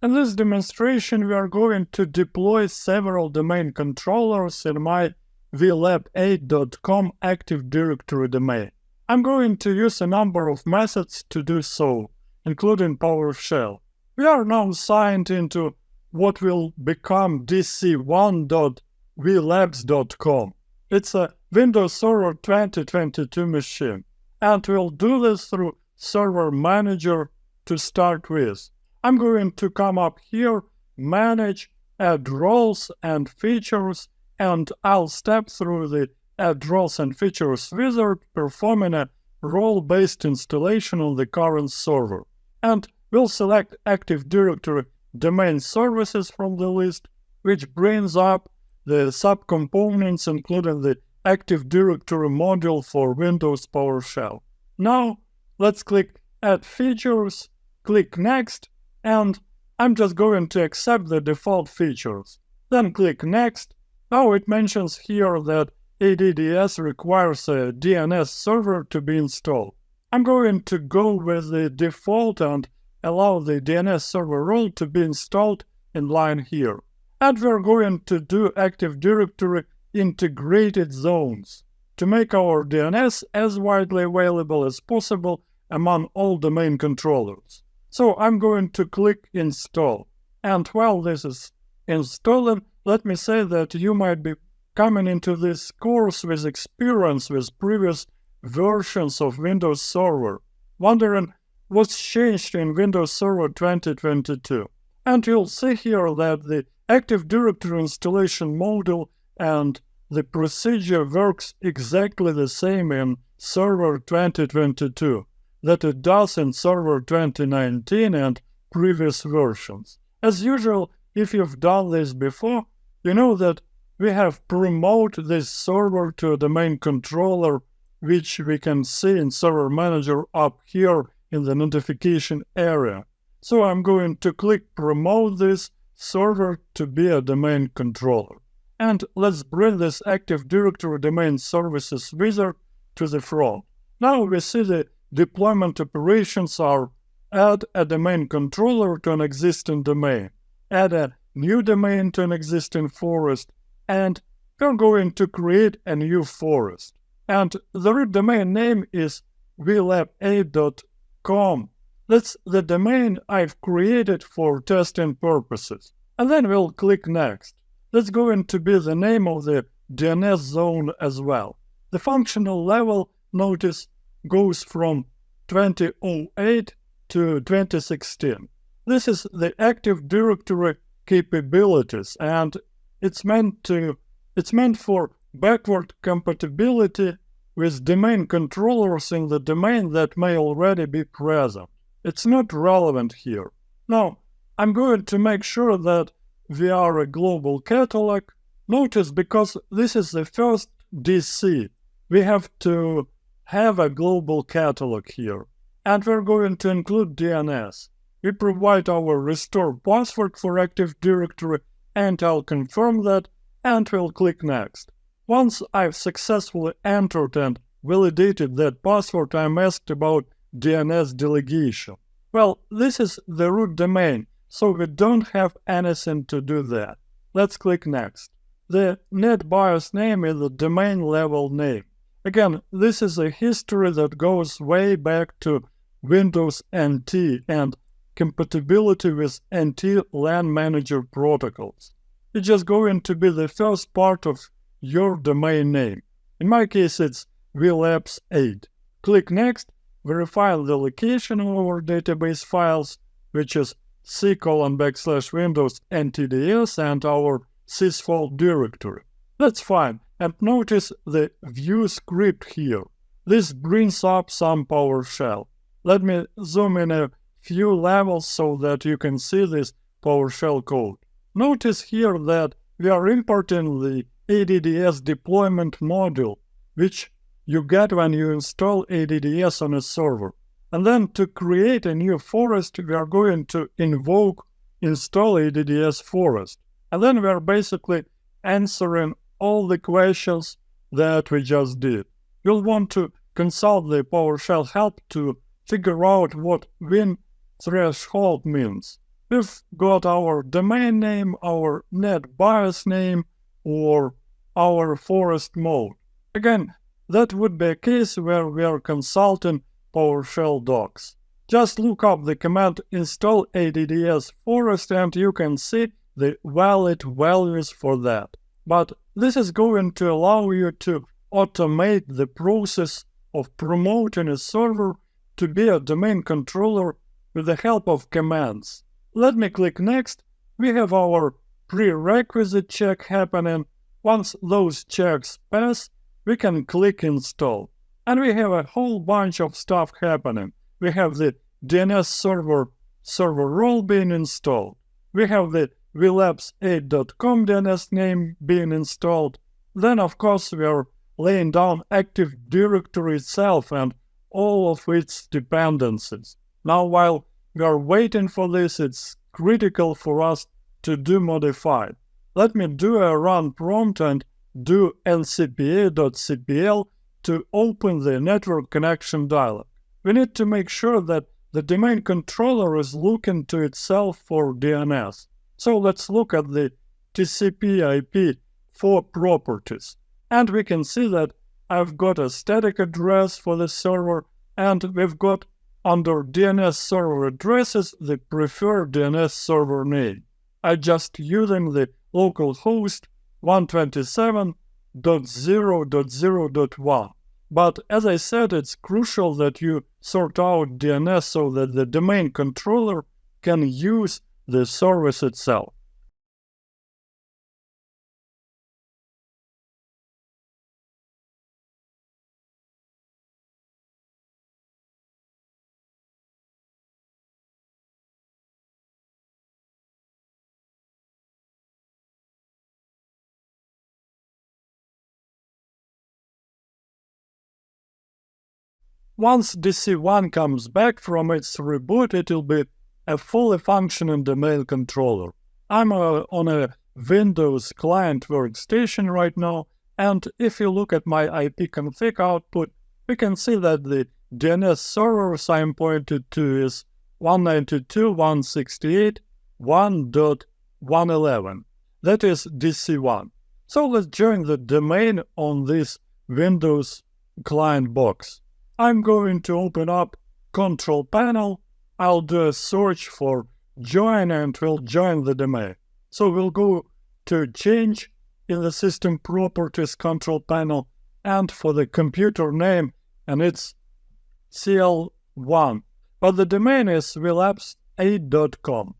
In this demonstration, we are going to deploy several domain controllers in my vlab8.com Active Directory domain. I'm going to use a number of methods to do so, including PowerShell. We are now signed into what will become dc1.vlabs.com. It's a Windows Server 2022 machine, and we'll do this through Server Manager to start with. I'm going to come up here, Manage, Add Roles and Features, and I'll step through the Add Roles and Features wizard, performing a role-based installation on the current server. And we'll select Active Directory Domain Services from the list, which brings up the subcomponents, including the Active Directory module for Windows PowerShell. Now, let's click Add Features, click Next, and I'm just going to accept the default features. Then click Next. Now it mentions here that ADDS requires a DNS server to be installed. I'm going to go with the default and allow the DNS server role to be installed in line here. And we're going to do Active Directory integrated zones to make our DNS as widely available as possible among all domain controllers. So I'm going to click Install. And while this is installing, let me say that you might be coming into this course with experience with previous versions of Windows Server, wondering what's changed in Windows Server 2022. And you'll see here that the Active Directory installation module and the procedure works exactly the same in Server 2022 that it does in Server 2019 and previous versions. As usual, if you've done this before, you know that we have promoted this server to a domain controller, which we can see in Server Manager up here in the notification area. So I'm going to click Promote this server to be a domain controller. And let's bring this Active Directory Domain Services wizard to the front. Now we see the deployment operations are add a domain controller to an existing domain, add a new domain to an existing forest, and we're going to create a new forest. And the root domain name is vlab8.com. That's the domain I've created for testing purposes. And then we'll click Next. That's going to be the name of the DNS zone as well. The functional level, notice, goes from 2008 to 2016. This is the Active Directory capabilities, and it's meant for backward compatibility with domain controllers in the domain that may already be present. It's not relevant here. Now, I'm going to make sure that we are a global catalog. Notice, because this is the first DC, we have to have a global catalog here. And we're going to include DNS. We provide our restore password for Active Directory, and I'll confirm that, and we'll click Next. Once I've successfully entered and validated that password, I'm asked about DNS delegation. Well, this is the root domain, so we don't have anything to do that. Let's click Next. The NetBIOS name is the domain level name. Again, this is a history that goes way back to Windows NT and compatibility with NT LAN Manager protocols. It's just going to be the first part of your domain name. In my case, it's vlabs8. Click Next, verify the location of our database files, which is c:\windows ntds and our sysfault directory. That's fine. And notice the view script here. This brings up some PowerShell. Let me zoom in a few levels so that you can see this PowerShell code. Notice here that we are importing the ADDS deployment module, which you get when you install ADDS on a server. And then to create a new forest, we are going to invoke install ADDS Forest. And then we are basically answering all the questions that we just did. You'll want to consult the PowerShell help to figure out what win threshold means. We've got our domain name, our net bias name, or our forest mode. Again, that would be a case where we are consulting PowerShell docs. Just look up the command install ADDS Forest and you can see the valid values for that. But this is going to allow you to automate the process of promoting a server to be a domain controller with the help of commands. Let me click Next. We have our prerequisite check happening. Once those checks pass, we can click Install. And we have a whole bunch of stuff happening. We have the DNS server role being installed. We have the vlabs8.com DNS name being installed. Then, of course, we are laying down Active Directory itself and all of its dependencies. Now, while we are waiting for this, it's critical for us to do modified. Let me do a run prompt and do ncpa.cpl to open the network connection dialog. We need to make sure that the domain controller is looking to itself for DNS. So let's look at the TCP/IP4 properties. And we can see that I've got a static address for the server, and we've got under DNS server addresses the preferred DNS server name. I'm just using the localhost 127.0.0.1. But as I said, it's crucial that you sort out DNS so that the domain controller can use the service itself. Once DC1 comes back from its reboot, it will be a fully functioning domain controller. I'm on a Windows client workstation right now, and if you look at my ipconfig output, we can see that the DNS servers I'm pointed to is 192.168.1.111. That is DC1. So let's join the domain on this Windows client box. I'm going to open up Control Panel. I'll do a search for join and we'll join the domain. So we'll go to Change in the System Properties Control Panel, and for the computer name, and it's CL1. But the domain is vlabs8.com.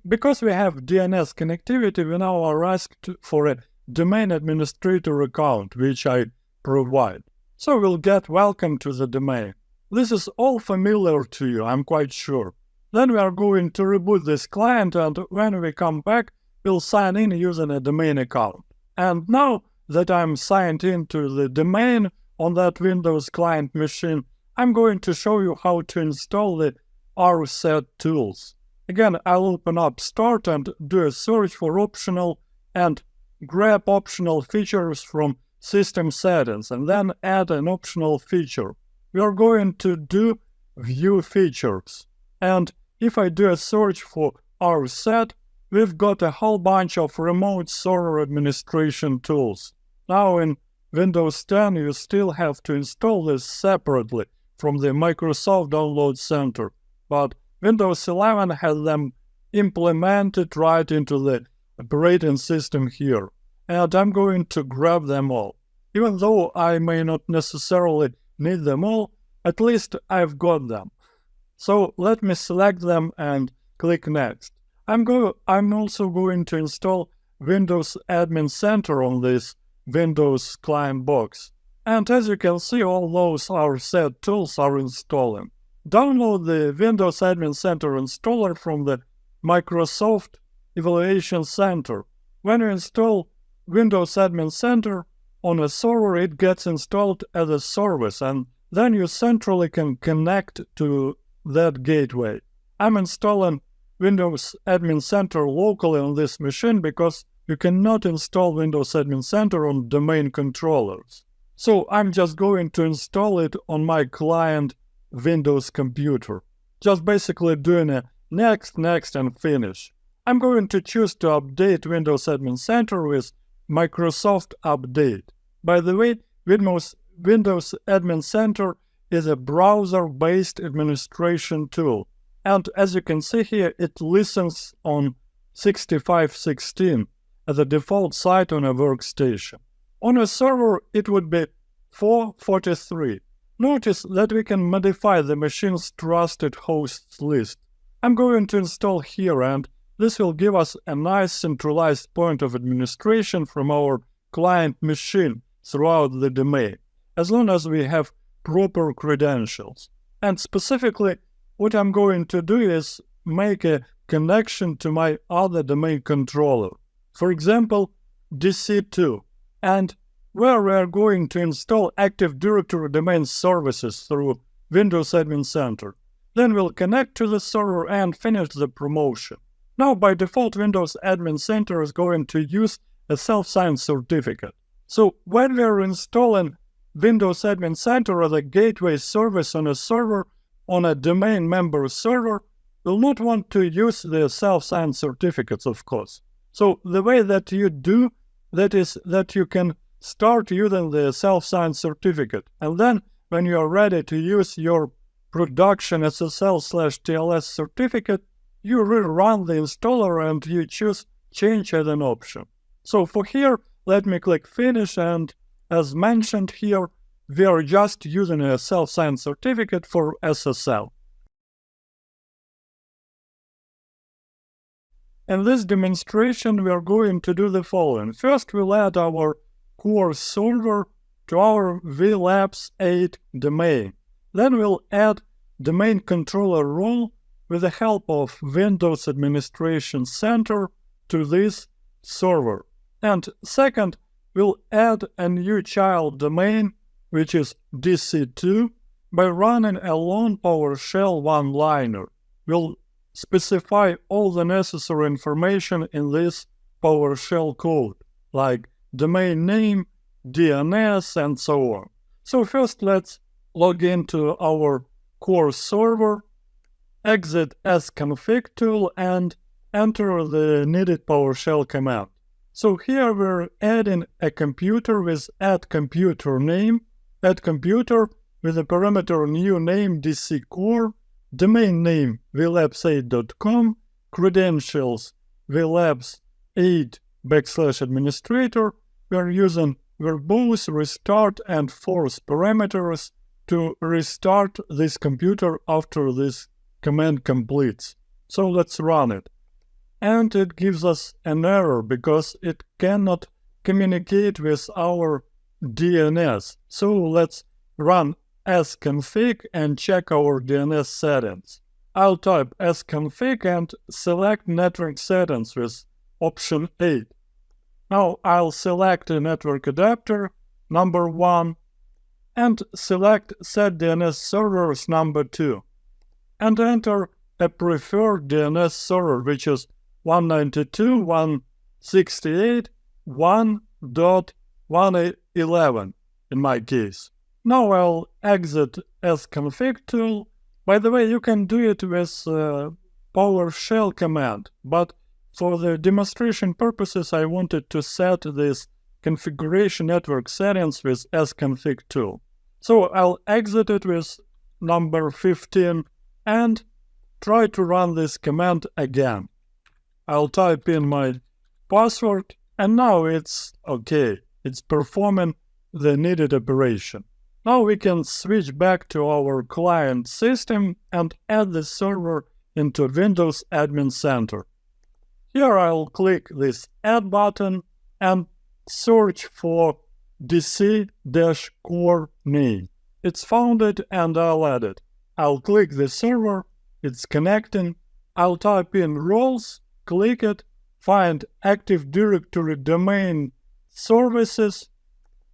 Because we have DNS connectivity, we now are asked for a domain administrator account, which I provide. So we'll get welcome to the domain. This is all familiar to you, I'm quite sure. Then we are going to reboot this client, and when we come back, we'll sign in using a domain account. And now that I'm signed into the domain on that Windows client machine, I'm going to show you how to install the RSet tools. Again, I'll open up Start and do a search for optional and grab optional features from System Settings and then add an optional feature. We are going to do View Features. And if I do a search for RSet, we've got a whole bunch of remote server administration tools. Now in Windows 10, you still have to install this separately from the Microsoft Download Center, but Windows 11 has them implemented right into the operating system here. And I'm going to grab them all. Even though I may not necessarily need them all, at least I've got them. So let me select them and click Next. I'm also going to install Windows Admin Center on this Windows client box. And as you can see, all those RSet tools are installing. Download the Windows Admin Center installer from the Microsoft Evaluation Center. When you install Windows Admin Center on a server, it gets installed as a service, and then you centrally can connect to that gateway. I'm installing Windows Admin Center locally on this machine because you cannot install Windows Admin Center on domain controllers. So I'm just going to install it on my client Windows computer. Just basically doing a next, and finish. I'm going to choose to update Windows Admin Center with Microsoft Update. By the way, Windows Admin Center is a browser-based administration tool. And as you can see here, it listens on 6516 as a default site on a workstation. On a server, it would be 443. Notice that we can modify the machine's trusted hosts list. I'm going to install here, and this will give us a nice centralized point of administration from our client machine throughout the domain, as long as we have proper credentials. And specifically, what I'm going to do is make a connection to my other domain controller, for example, DC2, and where we are going to install Active Directory domain services through Windows Admin Center. Then we'll connect to the server and finish the promotion. Now, by default, Windows Admin Center is going to use a self-signed certificate. So when we're installing Windows Admin Center as a gateway service on a server, on a domain member server, we'll not want to use the self-signed certificates, of course. So the way that you do that is that you can start using the self-signed certificate, and then when you are ready to use your production SSL/TLS certificate, you rerun the installer and you choose change as an option. So for here, let me click finish, and as mentioned here, we are just using a self-signed certificate for SSL. In this demonstration, we are going to do the following. First, we'll add our core server to our VLabs 8 domain. Then we'll add domain controller role with the help of Windows Administration Center to this server. And second, we'll add a new child domain, which is DC2, by running a lone PowerShell one-liner. We'll specify all the necessary information in this PowerShell code, like domain name, DNS, and so on. So first, let's log into our core server, exit sconfig tool, and enter the needed PowerShell command. So here we're adding a computer with add computer name, add computer with a parameter new name DC core, domain name vlabs8.com, credentials vlabs8/administrator. We're using verbose, restart, and force parameters to restart this computer after this command completes. So let's run it. And it gives us an error because it cannot communicate with our DNS. So let's run sconfig and check our DNS settings. I'll type sconfig and select network settings with option 8. Now I'll select a network adapter, number 1, and select set DNS servers number 2, and enter a preferred DNS server, which is 192.168.1.11 in my case. Now I'll exit sconfig tool. By the way, you can do it with PowerShell command, but for the demonstration purposes, I wanted to set this configuration network settings with sconfig tool. So I'll exit it with number 15 and try to run this command again. I'll type in my password, and now it's okay. It's performing the needed operation. Now we can switch back to our client system and add the server into Windows Admin Center. Here I'll click this Add button and search for DC-core name. It's found it and I'll add it. I'll click the server, it's connecting. I'll type in roles, click it, find Active Directory domain services,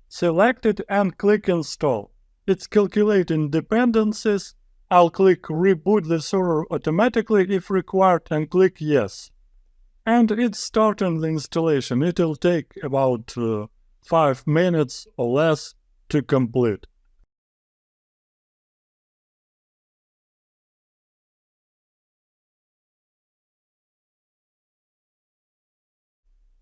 select it and click install. It's calculating dependencies. I'll click reboot the server automatically if required and click yes. And it's starting the installation. It'll take about 5 minutes or less to complete.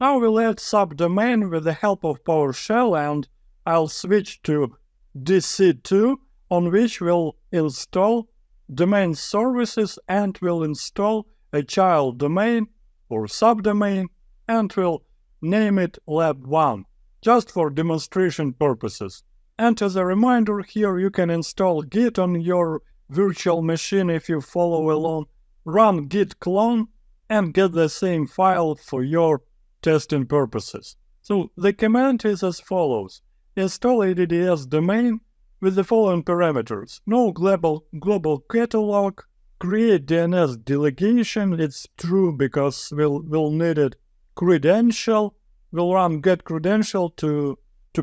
Now we'll add subdomain with the help of PowerShell, and I'll switch to DC2, on which we'll install domain services and we'll install a child domain or subdomain, and we'll name it lab1, just for demonstration purposes. And as a reminder, here you can install Git on your virtual machine if you follow along, run git clone, and get the same file for your testing purposes. So the command is as follows: install ADDS domain with the following parameters: no global catalog, create DNS delegation, it's true because we'll need it, credential, we'll run get credential to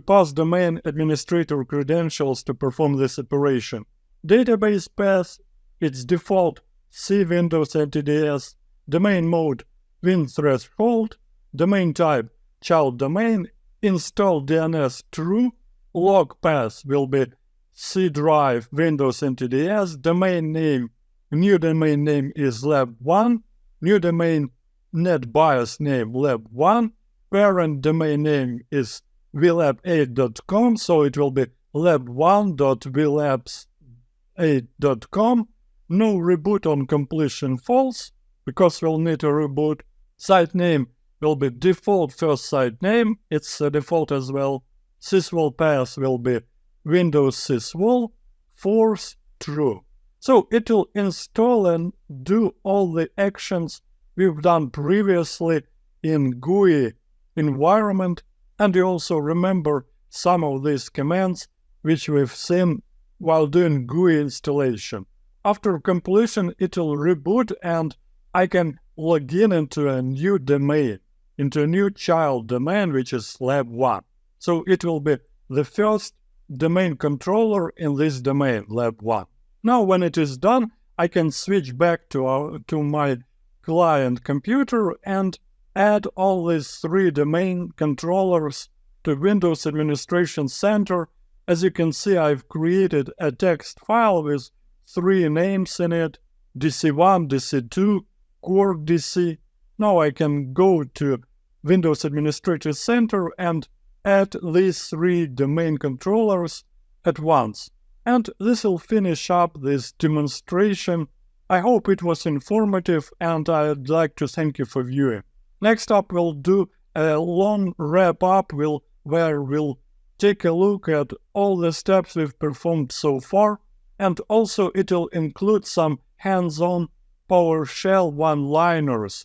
pass domain administrator credentials to perform this operation. Database path, its default C Windows NTDS, domain mode win threshold, domain type child domain, install DNS true, log path will be C drive Windows NTDS, domain name, new domain name is lab1, new domain NetBIOS name lab1, parent domain name is vlab8.com, so it will be lab1.vlabs8.com, no reboot on completion false, because we'll need a reboot. Site name will be default first site name, it's a default as well. Sysvol path will be Windows sysvol, force true. So it will install and do all the actions we've done previously in GUI environment, and you also remember some of these commands which we've seen while doing GUI installation. After completion, it will reboot and I can log in into a new domain, into a new child domain, which is lab1. So it will be the first domain controller in this domain, lab1. Now when it is done, I can switch back to my client computer and add all these 3 domain controllers to Windows Administration Center. As you can see, I've created a text file with 3 names in it: DC1, DC2, Core DC. Now I can go to Windows Administration Center and add these 3 domain controllers at once. And this will finish up this demonstration. I hope it was informative, and I'd like to thank you for viewing. Next up, we'll do a long wrap-up where we'll take a look at all the steps we've performed so far, and also it'll include some hands-on PowerShell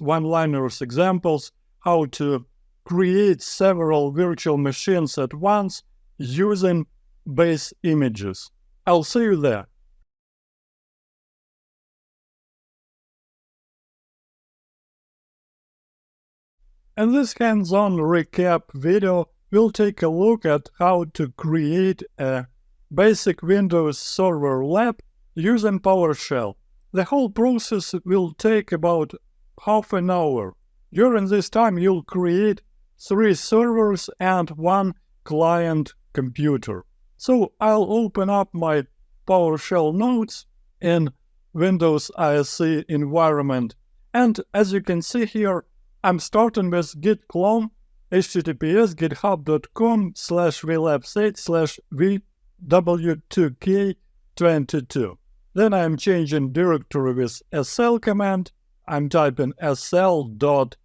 one-liners examples, how to create several virtual machines at once using base images. I'll see you there. In this hands-on recap video, we'll take a look at how to create a basic Windows Server lab using PowerShell. The whole process will take about half an hour. During this time, you'll create 3 servers and 1 client computer. So I'll open up my PowerShell nodes in Windows ISE environment. And as you can see here, I'm starting with git clone, https github.com/vlabs8/vw2k22. Then I'm changing directory with sl command. I'm typing sl./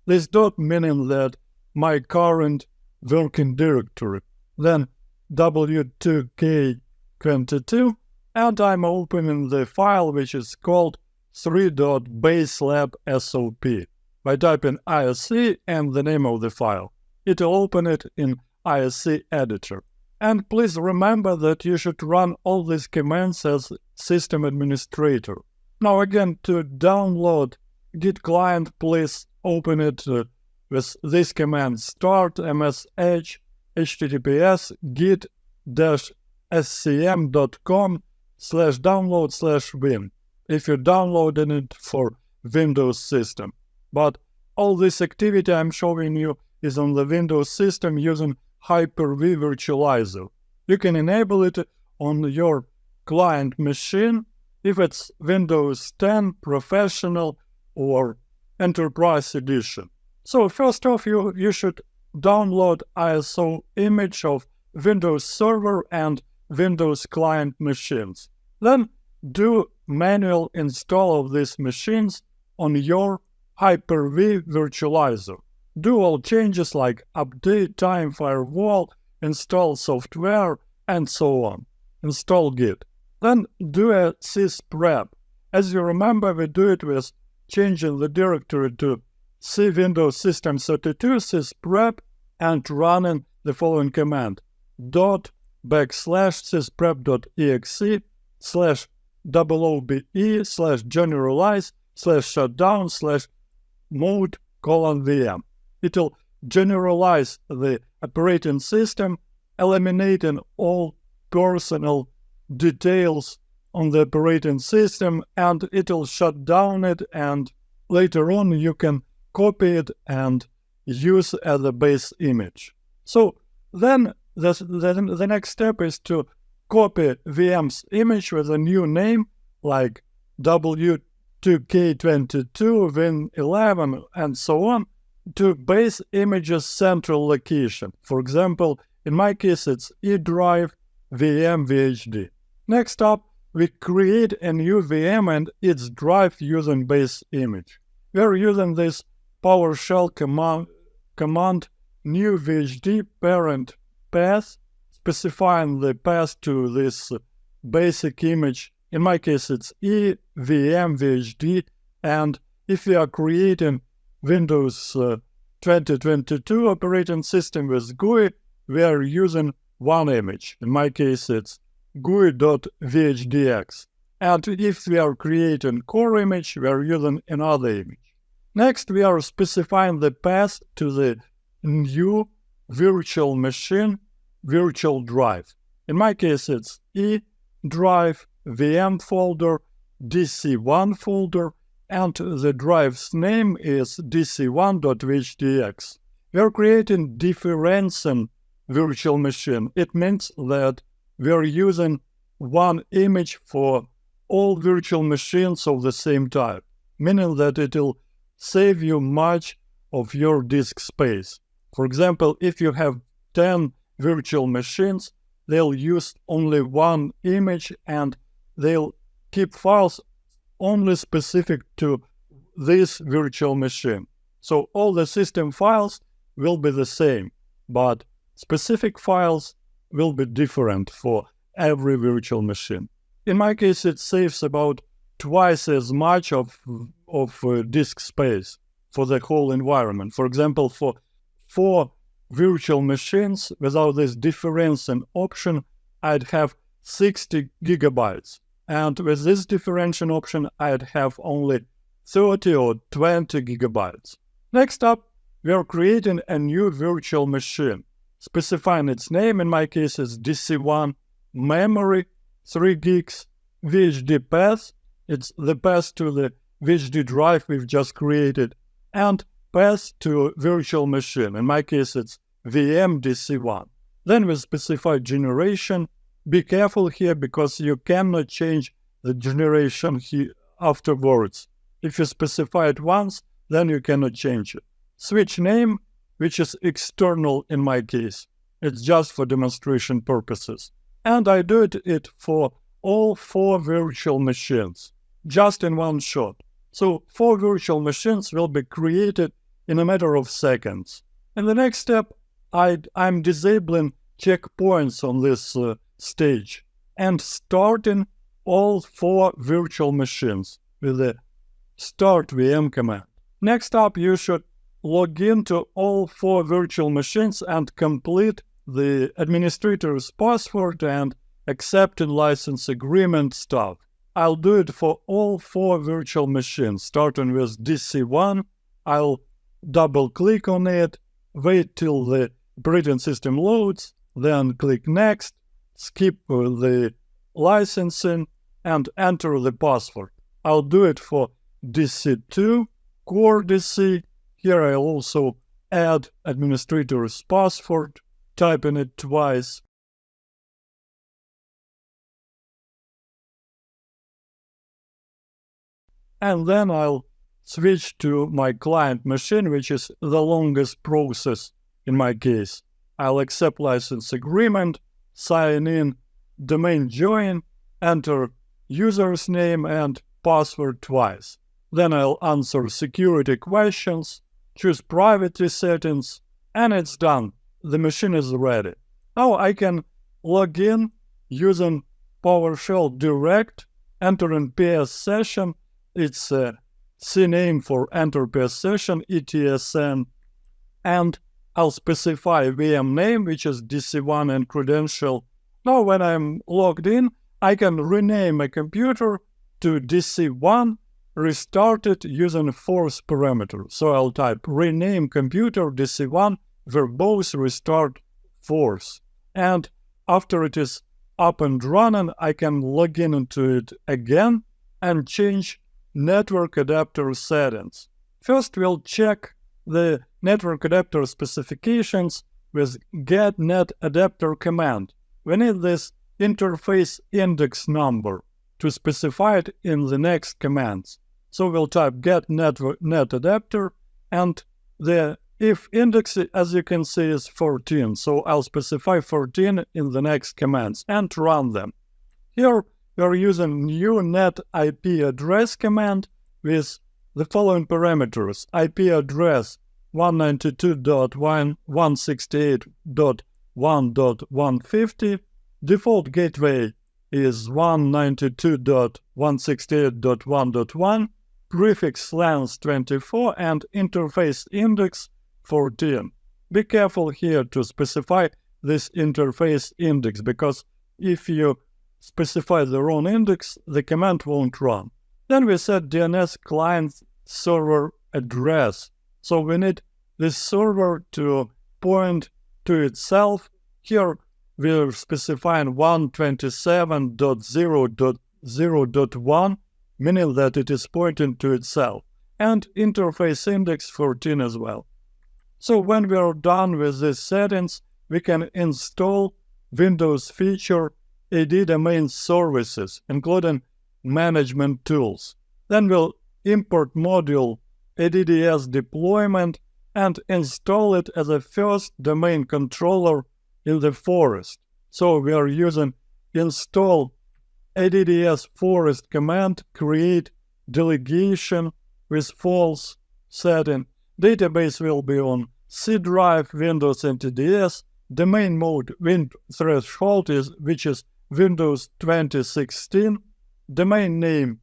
this dot meaning that my current working directory. Then w2k22, and I'm opening the file which is called 3.baselab.sop by typing ISE and the name of the file. It'll open it in ISE editor. And please remember that you should run all these commands as system administrator. Now again, to download Git client, please open it with this command: start msh https git-scm.com /download/win if you're downloading it for Windows system. But all this activity I'm showing you is on the Windows system using Hyper-V Virtualizer. You can enable it on your client machine if it's Windows 10 Professional or Enterprise Edition. So first off, you should download ISO image of Windows Server and Windows client machines. Then do manual install of these machines on your Hyper-V Virtualizer. Do all changes like update time firewall, install software, and so on. Install Git. Then do a sysprep. As you remember, we do it with changing the directory to C Windows System 32 sysprep and running the following command: /sysprep.exe/wbe/generalize/shutdown/mode:\VM. It'll generalize the operating system, eliminating all personal details on the operating system, and it'll shut down it, and later on you can copy it and use as a base image. So then the next step is to copy VM's image with a new name like W2K22, Win11, and so on, to base image's central location. For example, in my case, it's E drive VM VHD. Next up, we create a new VM and its drive using base image. We're using this PowerShell command new VHD parent path, specifying the path to this basic image. In my case, it's E VM VHD, and if we are creating Windows 2022 operating system with GUI, we are using one image. In my case, it's GUI.vhdx. And if we are creating core image, we are using another image. Next, we are specifying the path to the new virtual machine virtual drive. In my case, it's E drive VM folder, DC1 folder, and the drive's name is dc1.vhdx. We are creating differentiating virtual machine. It means that we are using one image for all virtual machines of the same type, meaning that it will save you much of your disk space. For example, if you have 10 virtual machines, they'll use only one image and they'll keep files only specific to this virtual machine. So all the system files will be the same, but specific files will be different for every virtual machine. In my case, it saves about twice as much of disk space for the whole environment. For example, for 4 virtual machines without this differentiation option, I'd have 60 gigabytes. And with this differentiation option, I'd have only 30 or 20 gigabytes. Next up, we are creating a new virtual machine, specifying its name. In my case, it's DC1, memory, 3 gigs, VHD path, it's the path to the VHD drive we've just created, and path to virtual machine. In my case, it's VM DC1. Then we specify generation. Be careful here because you cannot change the generation here afterwards. If you specify it once, then you cannot change it. Switch name, which is external in my case. It's just for demonstration purposes. And I do it for all 4 virtual machines, just in one shot. So 4 virtual machines will be created in a matter of seconds. In the next step, I'm disabling checkpoints on this stage and starting all 4 virtual machines with the start VM command. Next up, you should log into all 4 virtual machines and complete the administrator's password and accepting license agreement stuff. I'll do it for all 4 virtual machines, starting with DC1. I'll double click on it, wait till the operating system loads, then click next, skip the licensing, and enter the password. I'll do it for DC2, core DC. Here I'll also add administrator's password, typing it twice. And then I'll switch to my client machine, which is the longest process in my case. I'll accept license agreement, sign in, domain join, enter user's name and password twice. Then I'll answer security questions, choose privacy settings, and it's done. The machine is ready. Now I can log in using PowerShell Direct, entering PS session. It's a CNAME for enter PS session, ETSN, and I'll specify VM name, which is DC1 and credential. Now when I'm logged in, I can rename a computer to DC1, restart it using force parameter. So I'll type rename computer DC1 verbose restart force. And after it is up and running, I can log in into it again and change network adapter settings. First, we'll check the network adapter specifications with get net adapter command. We need this interface index number to specify it in the next commands. So we'll type get net adapter, and the if index, as you can see, is 14. So I'll specify 14 in the next commands and run them. Here we're using new net IP address command with the following parameters: IP address 192.168.1.150, default gateway is 192.168.1.1, prefix length 24, and interface index 14. Be careful here to specify this interface index, because if you specify the wrong index, the command won't run. Then we set DNS client server address. So we need this server to point to itself. Here we're specifying 127.0.0.1, meaning that it is pointing to itself, and interface index 14 as well. So when we are done with these settings, we can install Windows feature AD domain services, including management tools. Then we'll import module ADDS deployment and install it as a first domain controller in the forest. So we are using install ADDS forest command, create delegation with false setting. Database will be on C drive, Windows NTDS. Domain mode win threshold which is Windows 2016. Domain name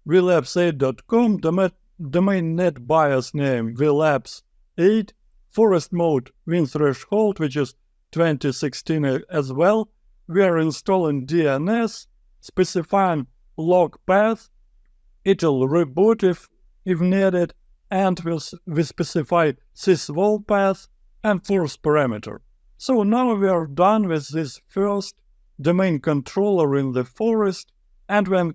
vlabs8.com. Domain net bias name vlabs8. Forest mode win threshold, which is 2016 as well. We are installing DNS, specifying log path. It'll reboot if needed, and we specify sysvol path and force parameter. So now we are done with this first domain controller in the forest, and we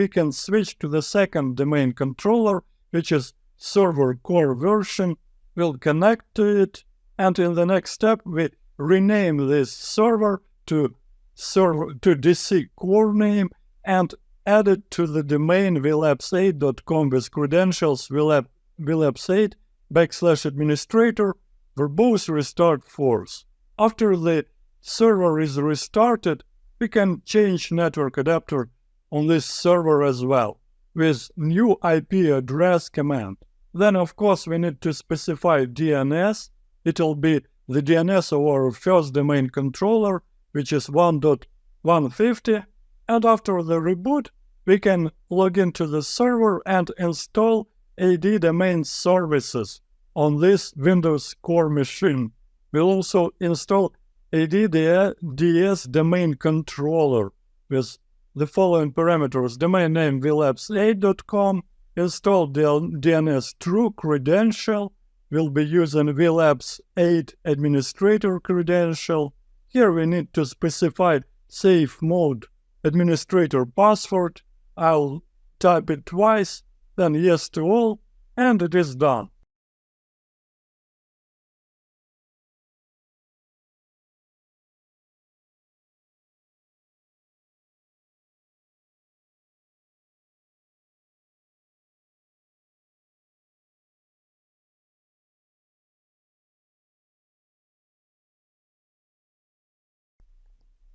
can switch to the second domain controller, which is server core version. We'll connect to it, and in the next step we rename this server to DC core name and add it to the domain vlabs8.com with credentials vlabs8 \administrator verbose restart force. After the server is restarted, we can change network adapter on this server as well with new IP address command. Then of course we need to specify DNS. It'll be the DNS of our first domain controller, which is 1.150, and after the reboot we can log into the server and install AD domain services on this Windows core machine. We'll also install ADDS domain controller with the following parameters: domain name vlabs8.com, install DNS true credential. We'll be using vlabs8 administrator credential. Here we need to specify safe mode administrator password. I'll type it twice, then yes to all, and it is done.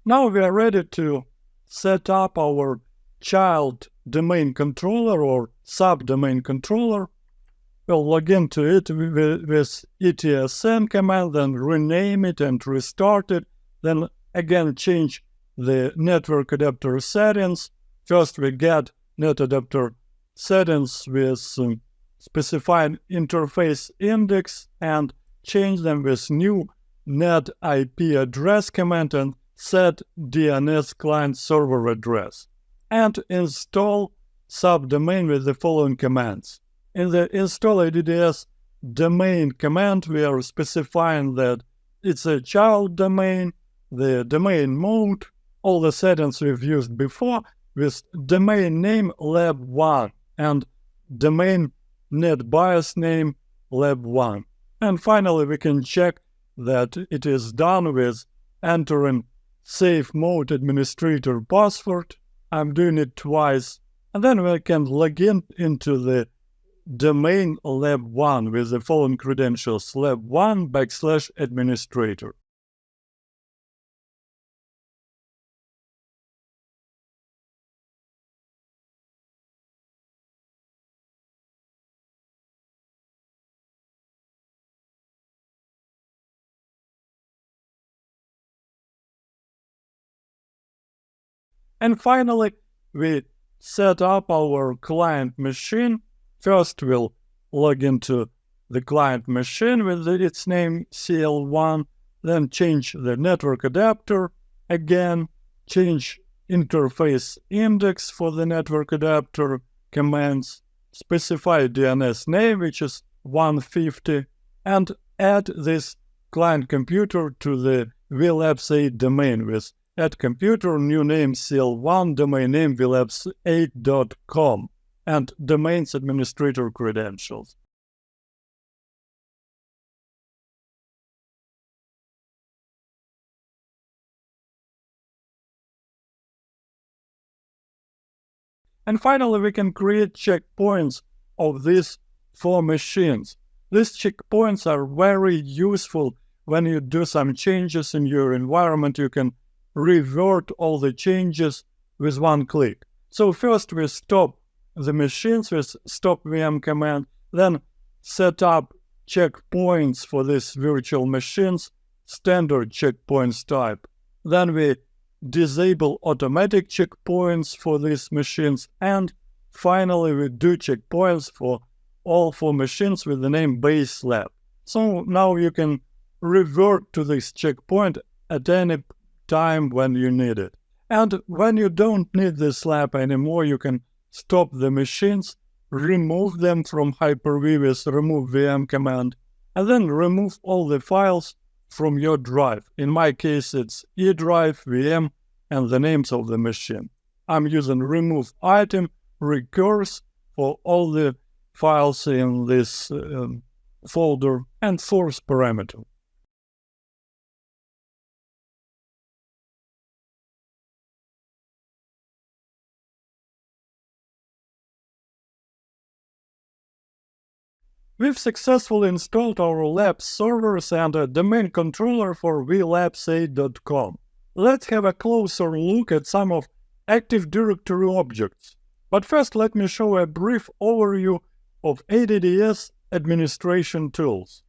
Now we are ready to set up our child domain controller or subdomain controller. We'll log into it with etsn command, then rename it and restart it. Then again change the network adapter settings. First we get net adapter settings with specified interface index and change them with new net IP address command and set DNS client server address, and install subdomain with the following commands. In the install ADDS domain command, we are specifying that it's a child domain, the domain mode, all the settings we've used before, with domain name lab1 and domain net bias name lab1. And finally, we can check that it is done with entering safe mode administrator password. I'm doing it twice. And then we can log into the domain lab1 with the following credentials: lab1 \administrator. And finally, we set up our client machine. First, we'll log into the client machine with its name CL1, then change the network adapter, again, change interface index for the network adapter commands, specify DNS name, which is 150, and add this client computer to the vlabs8 domain with add computer, new name CL1, domain name vlabs8.com, and domains administrator credentials. And finally, we can create checkpoints of these 4 machines. These checkpoints are very useful when you do some changes in your environment. You can revert all the changes with one click. So first we stop the machines with stop VM command, then set up checkpoints for these virtual machines, standard checkpoints type. Then we disable automatic checkpoints for these machines, and finally we do checkpoints for all 4 machines with the name base lab. So now you can revert to this checkpoint at any time when you need it. And when you don't need this lab anymore, you can stop the machines, remove them from Hyper-V with remove VM command, and then remove all the files from your drive. In my case, it's E drive, VM, and the names of the machine. I'm using remove item, recurse for all the files in this folder, and force parameter. We've successfully installed our labs servers and a domain controller for vlabs8.com. Let's have a closer look at some of Active Directory objects. But first, let me show a brief overview of ADDS administration tools.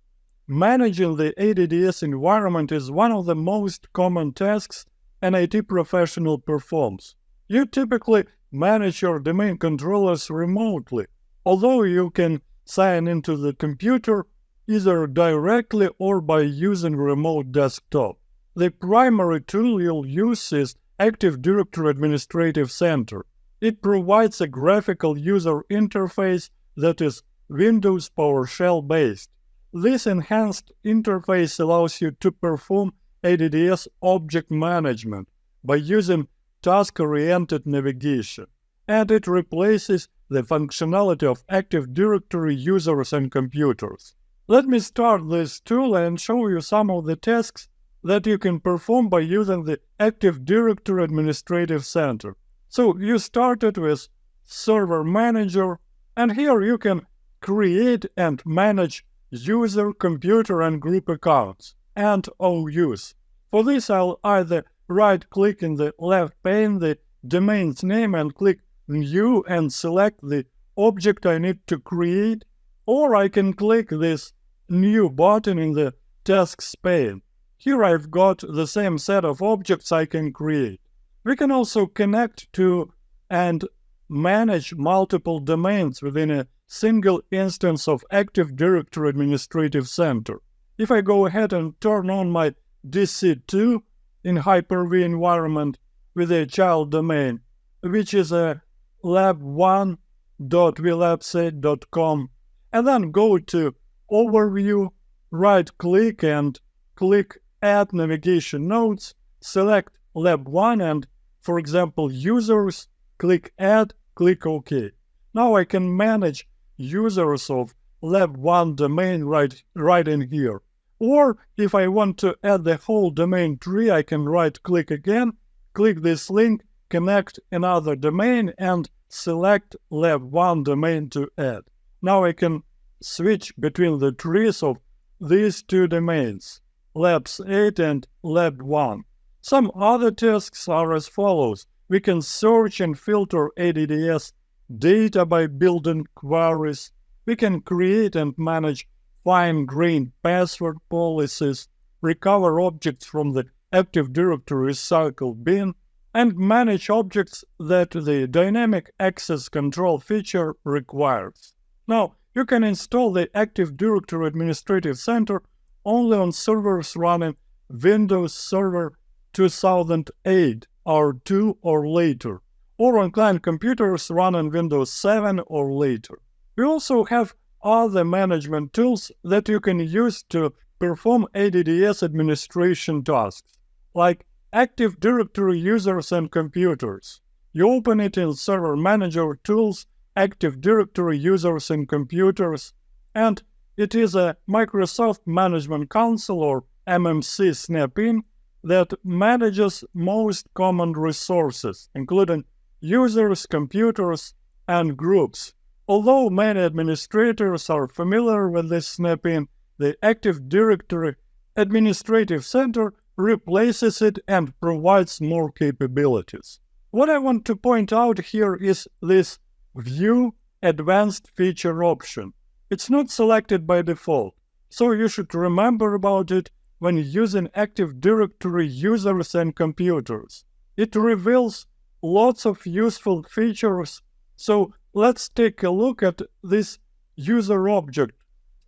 Managing the ADDS environment is one of the most common tasks an IT professional performs. You typically manage your domain controllers remotely, although you can sign into the computer either directly or by using remote desktop. The primary tool you'll use is Active Directory Administrative Center. It provides a graphical user interface that is Windows PowerShell based. This enhanced interface allows you to perform ADDS object management by using task-oriented navigation, and it replaces the functionality of Active Directory users and computers. Let me start this tool and show you some of the tasks that you can perform by using the Active Directory Administrative Center. So you started with Server Manager, and here you can create and manage user, computer, and group accounts, and OUs. For this, I'll either right-click in the left pane the domain's name and click New and select the object I need to create, or I can click this New button in the Tasks pane. Here I've got the same set of objects I can create. We can also connect to and manage multiple domains within a single instance of Active Directory Administrative Center. If I go ahead and turn on my DC2 in Hyper-V environment with a child domain, which is a lab1.vlabsite.com, and then go to Overview, right-click and click Add Navigation Nodes, select Lab1 and, for example, Users, click Add, click OK. Now I can manage users of Lab1 domain right in here. Or if I want to add the whole domain tree, I can right-click again, click this link, connect another domain, and select Lab1 domain to add. Now I can switch between the trees of these two domains, Labs 8 and Lab1. Some other tasks are as follows. We can search and filter ADDS data by building queries. We can create and manage fine-grained password policies, recover objects from the Active Directory recycle bin, and manage objects that the dynamic access control feature requires. Now, you can install the Active Directory Administrative Center only on servers running Windows Server 2008 R2 or later, or on client computers running Windows 7 or later. We also have other management tools that you can use to perform ADDS administration tasks, like Active Directory users and computers. You open it in Server Manager Tools, Active Directory users and computers, and it is a Microsoft Management Console or MMC snap-in that manages most common resources, including users, computers, and groups. Although many administrators are familiar with this snap-in, the Active Directory Administrative Center replaces it and provides more capabilities. What I want to point out here is this View Advanced Feature option. It's not selected by default, so you should remember about it when using Active Directory users and computers. It reveals lots of useful features, so let's take a look at this user object,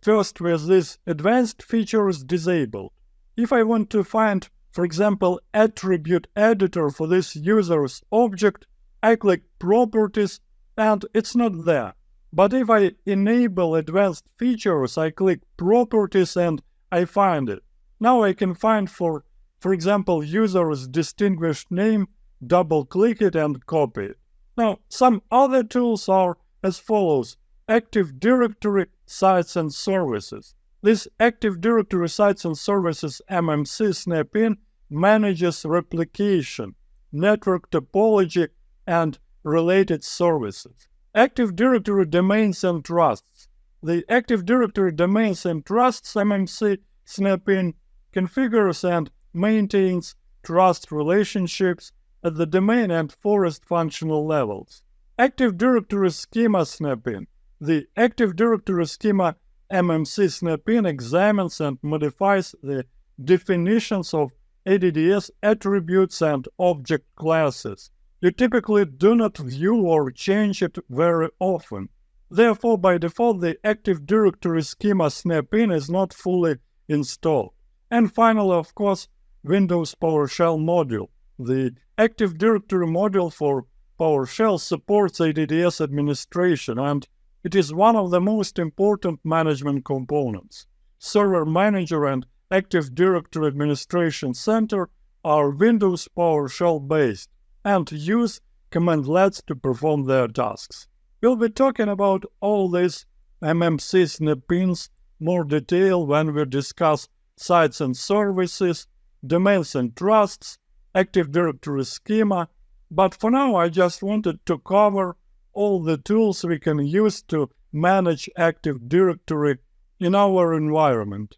first with this advanced features disabled. If I want to find, for example, attribute editor for this user's object, I click Properties and it's not there. But if I enable advanced features, I click Properties and I find it. Now I can find, for example, user's distinguished name, double-click it and copy it. Now, some other tools are as follows. Active Directory Sites and Services. This Active Directory Sites and Services MMC snap-in manages replication, network topology, and related services. Active Directory Domains and Trusts. The Active Directory Domains and Trusts MMC snap-in configures and maintains trust relationships at the domain and forest functional levels. Active Directory Schema snap-in. The Active Directory Schema MMC snap-in examines and modifies the definitions of ADDS attributes and object classes. You typically do not view or change it very often. Therefore, by default, the Active Directory Schema snap-in is not fully installed. And finally, of course, Windows PowerShell module. The Active Directory module for PowerShell supports ADDS administration, and it is one of the most important management components. Server Manager and Active Directory Administration Center are Windows PowerShell based, and use cmdlets to perform their tasks. We'll be talking about all these MMC snap-ins more detail when we discuss sites and services, domains and trusts, Active Directory schema, but for now I just wanted to cover all the tools we can use to manage Active Directory in our environment.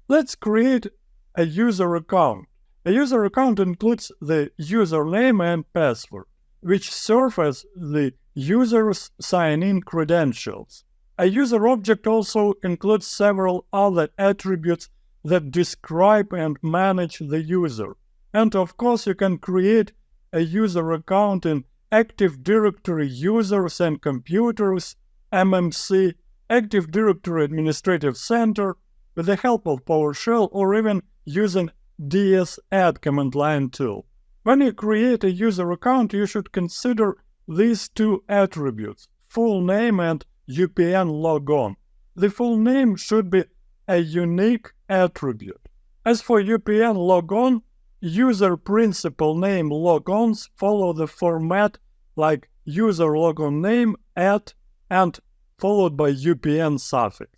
Let's create a user account. A user account includes the username and password, which serve as the user's sign-in credentials. A user object also includes several other attributes that describe and manage the user. And of course, you can create a user account in Active Directory Users and Computers, MMC, Active Directory Administrative Center, with the help of PowerShell or even using ds-add command line tool. When you create a user account, you should consider these two attributes, full name and UPN logon. The full name should be a unique attribute. As for UPN logon, user principal name logons follow the format like user logon name and followed by UPN suffix.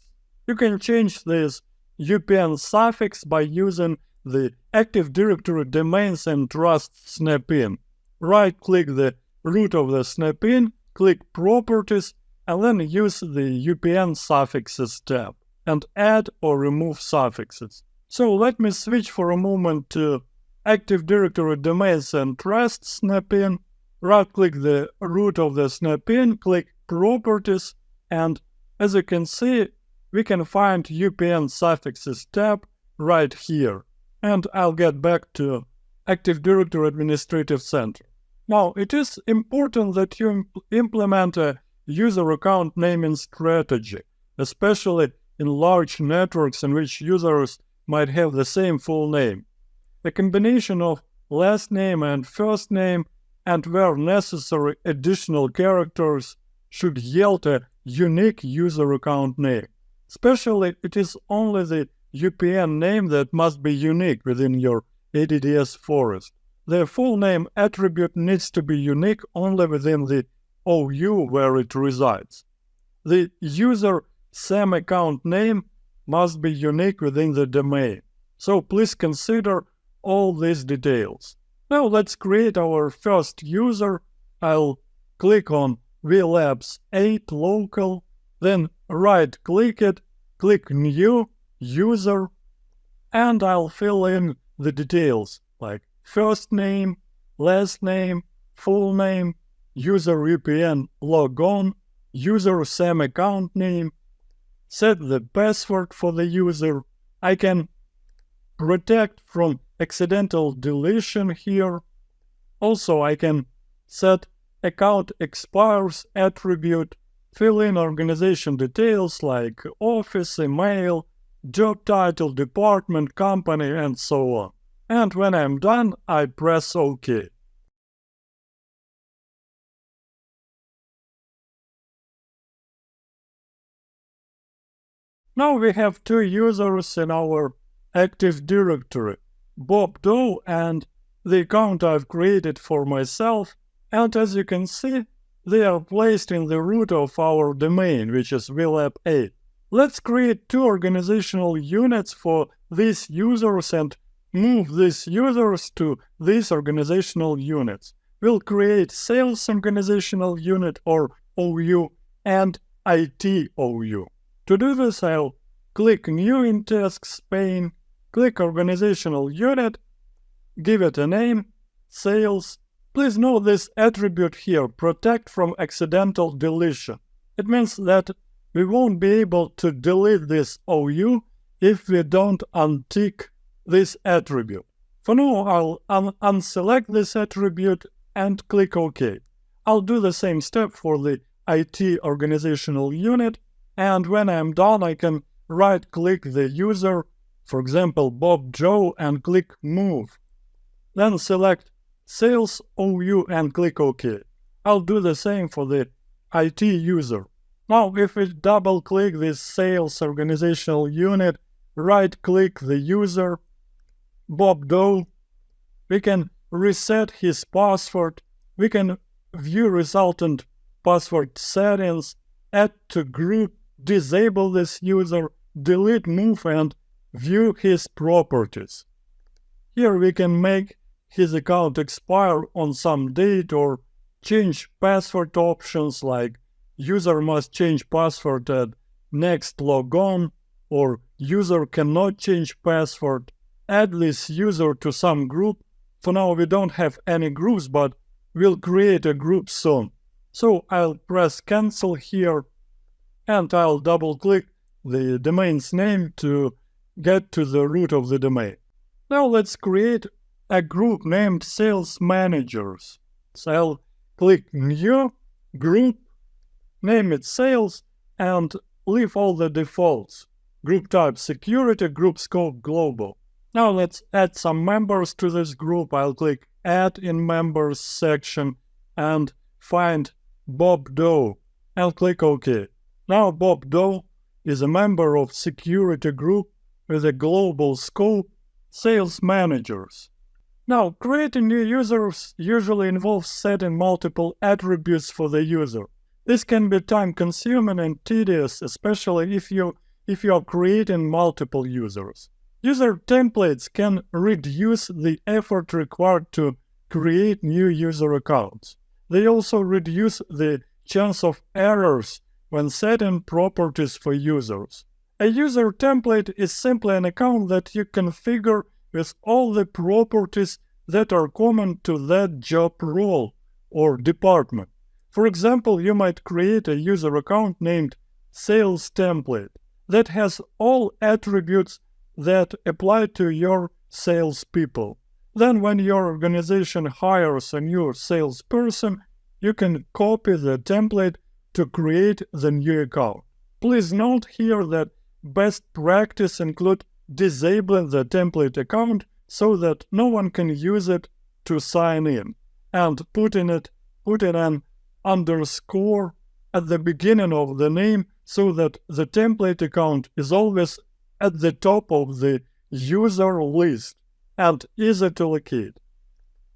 You can change this UPN suffix by using the Active Directory domains and trusts snap-in. Right-click the root of the snap-in, click Properties, and then use the UPN suffixes tab and add or remove suffixes. So let me switch for a moment to Active Directory domains and trusts snap-in. Right-click the root of the snap-in, click Properties, and as you can see, we can find UPN suffixes tab right here. And I'll get back to Active Directory Administrative Center. Now, it is important that you implement a user account naming strategy, especially in large networks in which users might have the same full name. A combination of last name and first name, and where necessary additional characters, should yield a unique user account name. Especially, it is only the UPN name that must be unique within your ADDS forest. The full name attribute needs to be unique only within the OU where it resides. The user SAM account name must be unique within the domain. So please consider all these details. Now let's create our first user. I'll click on VLabs 8 local, then right-click it, click New User, and I'll fill in the details like first name, last name, full name, user UPN logon, user SAM account name, set the password for the user. I can protect from accidental deletion here. Also, I can set account expires attribute, fill in organization details like office, email, job title, department, company, and so on. And when I'm done, I press OK. Now we have two users in our Active Directory, Bob Doe and the account I've created for myself, and as you can see, they are placed in the root of our domain, which is VLab 8. Let's create two organizational units for these users and move these users to these organizational units. We'll create Sales Organizational Unit or OU and IT OU. To do this, I'll click New in Tasks pane, click Organizational Unit, give it a name, Sales. Please note this attribute here, protect from accidental deletion. It means that we won't be able to delete this OU if we don't untick this attribute. For now, I'll unselect this attribute and click OK. I'll do the same step for the IT organizational unit, and when I'm done, I can right-click the user, for example, Bob Joe, and click Move. Then select Sales OU and click OK. I'll do the same for the IT user. Now, if we double-click this Sales Organizational Unit, right-click the user, Bob Doe. We can reset his password. We can view resultant password settings, add to group, disable this user, delete, move, and view his properties. Here we can make his account expire on some date or change password options like user must change password at next logon or user cannot change password. Add this user to some group. For now we don't have any groups, but we'll create a group soon. So I'll press cancel here and I'll double click the domain's name to get to the root of the domain. Now let's create a group named Sales Managers. So I'll click New, Group, name it Sales, and leave all the defaults. Group type Security, Group scope Global. Now let's add some members to this group. I'll click Add in Members section and find Bob Doe. I'll click OK. Now Bob Doe is a member of Security Group with a global scope, Sales Managers. Now, creating new users usually involves setting multiple attributes for the user. This can be time-consuming and tedious, especially if you are creating multiple users. User templates can reduce the effort required to create new user accounts. They also reduce the chance of errors when setting properties for users. A user template is simply an account that you configure with all the properties that are common to that job role or department. For example, you might create a user account named Sales Template that has all attributes that apply to your salespeople. Then when your organization hires a new salesperson, you can copy the template to create the new account. Please note here that best practice include disabling the template account so that no one can use it to sign in, and putting an underscore at the beginning of the name so that the template account is always at the top of the user list and easy to locate.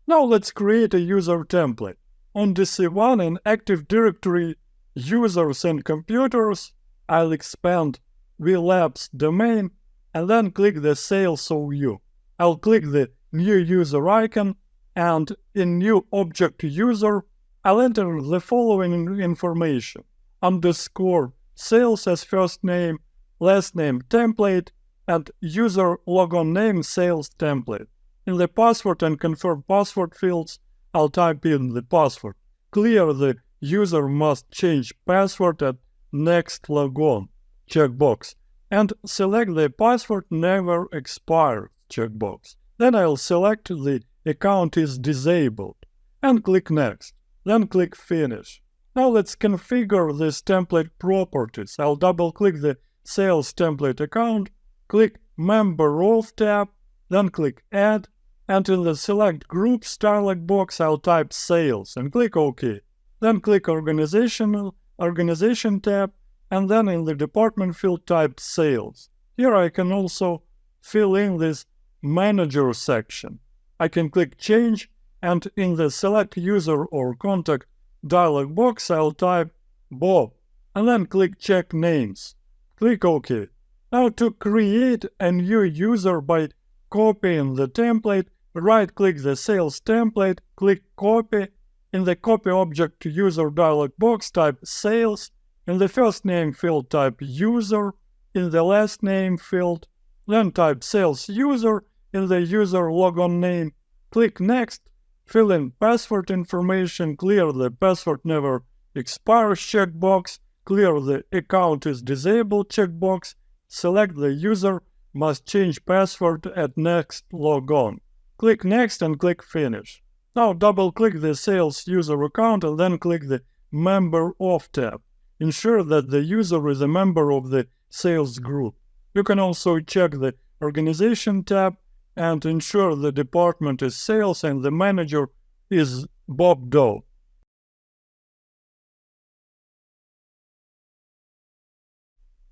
Now let's create a user template. On DC1 in Active Directory Users and Computers, I'll expand VLabs domain and then click the Sales OU. I'll click the New User icon, and in New Object User, I'll enter the following information: underscore sales as first name, last name template, and user logon name sales template. In the password and confirm password fields, I'll type in the password. Clear the user must change password at next logon checkbox, and select the password never expires checkbox. Then I'll select the account is disabled and click next. Then click finish. Now let's configure this template properties. I'll double click the sales template account, click member of tab, then click add, and in the select groups dialog box I'll type sales and click OK. Then click organization tab, and then in the department field type sales. Here I can also fill in this manager section. I can click change, and in the select user or contact dialog box I'll type Bob, and then click check names. Click OK. Now to create a new user by copying the template, right click the sales template, click copy. In the copy object user dialog box type sales. In the first name field type user. In the last name field, then type sales user. In the user logon name, click next, fill in password information, clear the password never expires checkbox, clear the account is disabled checkbox, select the user must change password at next logon. Click next and click finish. Now double click the sales user account and then click the member of tab. Ensure that the user is a member of the sales group. You can also check the organization tab and ensure the department is sales and the manager is Bob Doe.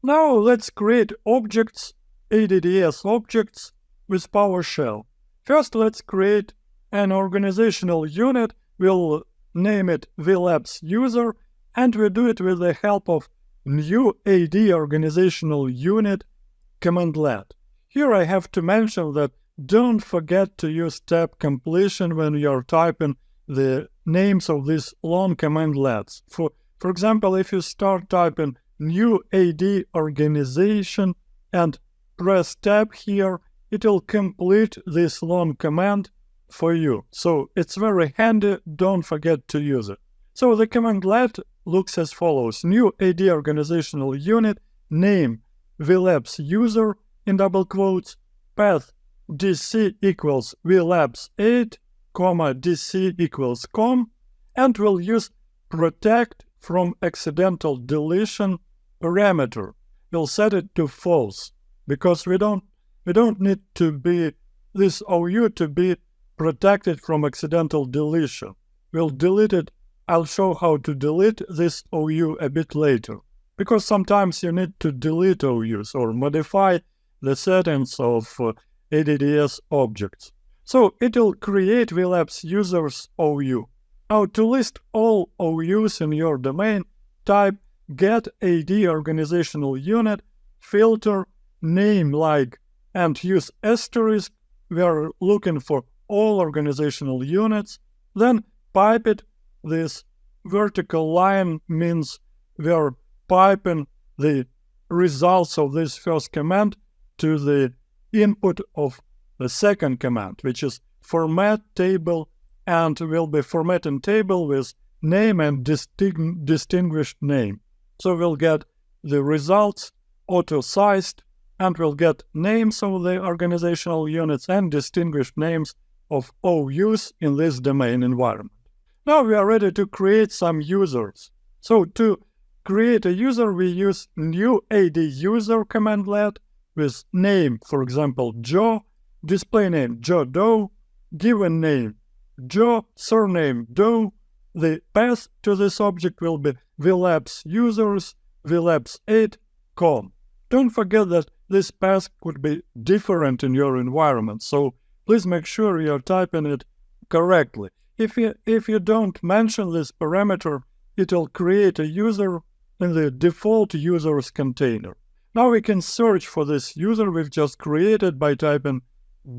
Now let's create objects, ADDS objects with PowerShell. First, let's create an organizational unit. We'll name it VLabs user, and we do it with the help of new AD organizational unit cmdlet. Here I have to mention that don't forget to use tab completion when you're typing the names of these long cmdlets. For example, if you start typing new AD organization and press tab here, it will complete this long command for you. So it's very handy, don't forget to use it. So the cmdlet looks as follows: new AD organizational unit, name VLabs user in double quotes, path dc equals VLabs 8, dc equals com, and we'll use protect from accidental deletion parameter. We'll set it to false because we don't need to be this OU to be protected from accidental deletion. We'll delete it. I'll show how to delete this OU a bit later, because sometimes you need to delete OUs or modify the settings of ADDS objects. So it'll create VLabs users OU. Now to list all OUs in your domain, type get AD organizational unit, filter, name like, and use asterisk. We are looking for all organizational units. Then pipe it. This vertical line means we are piping the results of this first command to the input of the second command, which is format table, and we'll be formatting table with name and distinguished name. So we'll get the results auto-sized, and we'll get names of the organizational units and distinguished names of OUs in this domain environment. Now we are ready to create some users. So to create a user, we use new AD user cmdlet with name, for example, Joe, display name Joe Doe, given name Joe, surname Doe. The path to this object will be VLabs users, VLabs 8, com. Don't forget that this path could be different in your environment, so please make sure you're typing it correctly. If you don't mention this parameter, it will create a user in the default users container. Now we can search for this user we've just created by typing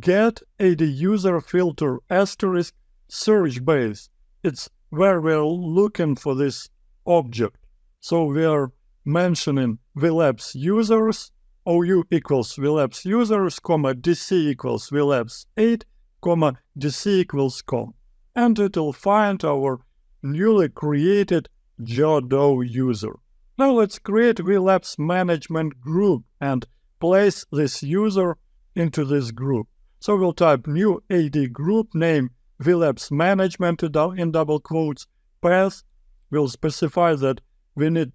get AD user filter asterisk search base. It's where we're looking for this object. So we are mentioning VLabs users, OU equals VLabs users, DC equals VLabs 8, DC equals com. And it will find our newly created Joe Doe user. Now let's create VLabs management group and place this user into this group. So we'll type new AD group name VLabs management in double quotes, path. We'll specify that we need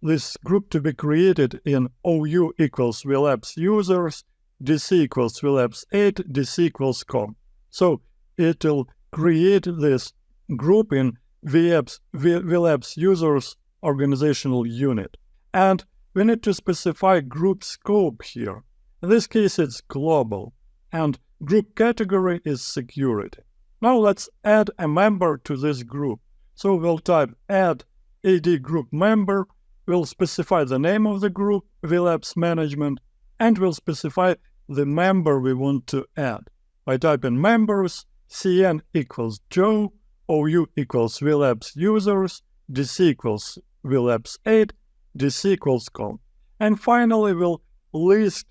this group to be created in OU equals VLabs users, DC equals VLabs 8, DC equals com. So it'll create this group in VLabs users organizational unit. And we need to specify group scope here. In this case, it's global. And group category is security. Now let's add a member to this group. So we'll type add AD group member. We'll specify the name of the group, VLabs management, and we'll specify the member we want to add. By typing members, CN equals Joe, OU equals VLabs users, DC equals VLabs 8, DC equals com. And finally, we'll list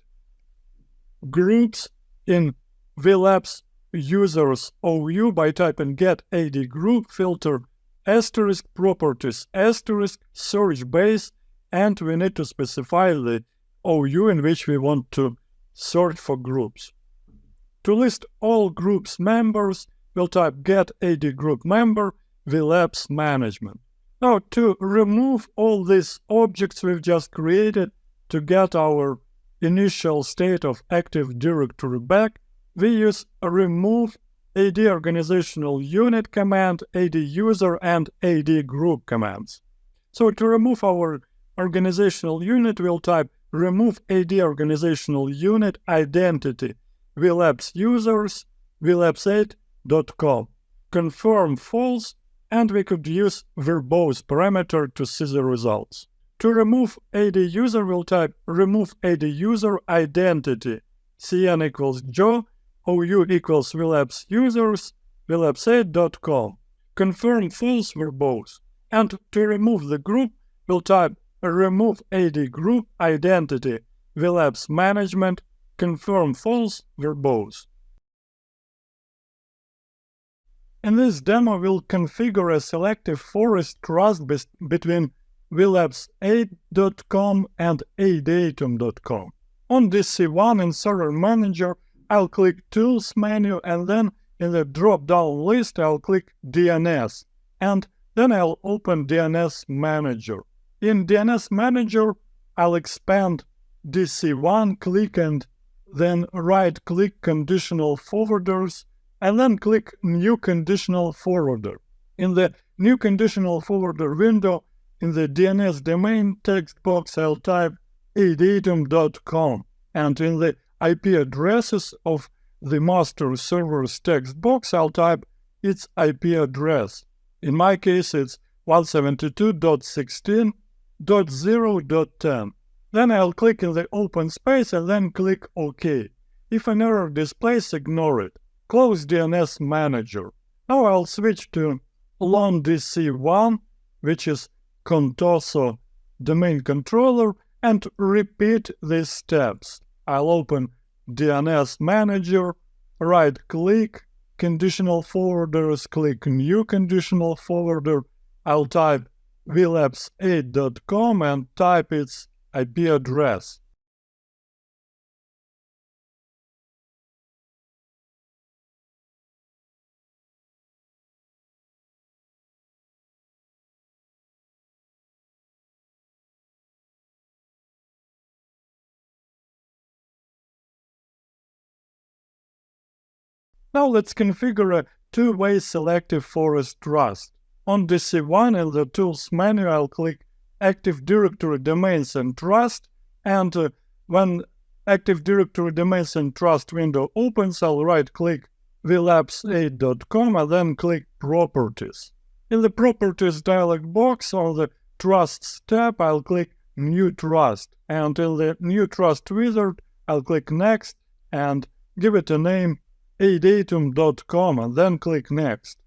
groups in VLabs users OU by typing get AD group filter asterisk properties asterisk search base, and we need to specify the OU in which we want to search for groups. To list all groups members, we'll type get AD group member VLabs management. Now to remove all these objects we've just created to get our initial state of Active Directory back, we use a remove AD organizational unit command, AD user, and AD group commands. So to remove our organizational unit, we'll type remove AD organizational unit identity vlabs users vlabs8.com. Confirm false, and we could use verbose parameter to see the results. To remove AD user, we'll type remove AD user identity. cn equals Joe, OU equals vlabs users vlabs8.com. Confirm false verbose. And to remove the group, we'll type remove AD group identity vlabs management. Confirm false verbose. In this demo, we'll configure a selective forest trust between vlabs8.com and adatum.com. On DC1 in Server Manager, I'll click Tools menu, and then in the drop-down list, I'll click DNS, and then I'll open DNS Manager. In DNS Manager, I'll expand DC1, click and then right-click Conditional Forwarders, and then click New Conditional Forwarder. In the New Conditional Forwarder window, in the DNS domain text box, I'll type adatum.com, and in the IP addresses of the master server's text box, I'll type its IP address. In my case, it's 172.16.0.10. Then I'll click in the open space and then click OK. If an error displays, ignore it. Close DNS Manager. Now I'll switch to Lon DC1, which is Contoso domain controller, and repeat these steps. I'll open DNS Manager, right-click, Conditional Forwarders, click New Conditional Forwarder. I'll type vlabs8.com and type its IP address. Now let's configure a two-way selective forest trust. On DC1 in the Tools menu, I'll click Active Directory Domains and Trust, and when Active Directory Domains and Trust window opens, I'll right-click vlabs8.com and then click Properties. In the Properties dialog box on the Trusts tab, I'll click New Trust, and in the New Trust wizard, I'll click Next and give it a name adatum.com and then click Next.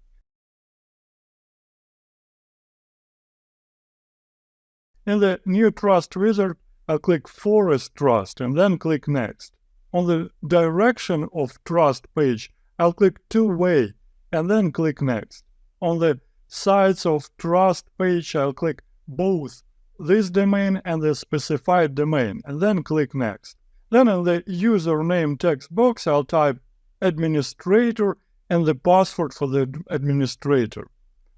In the New Trust wizard, I'll click Forest Trust and then click Next. On the Direction of Trust page, I'll click Two-Way and then click Next. On the Sites of Trust page, I'll click both this domain and the specified domain and then click Next. Then in the Username text box, I'll type Administrator and the password for the administrator.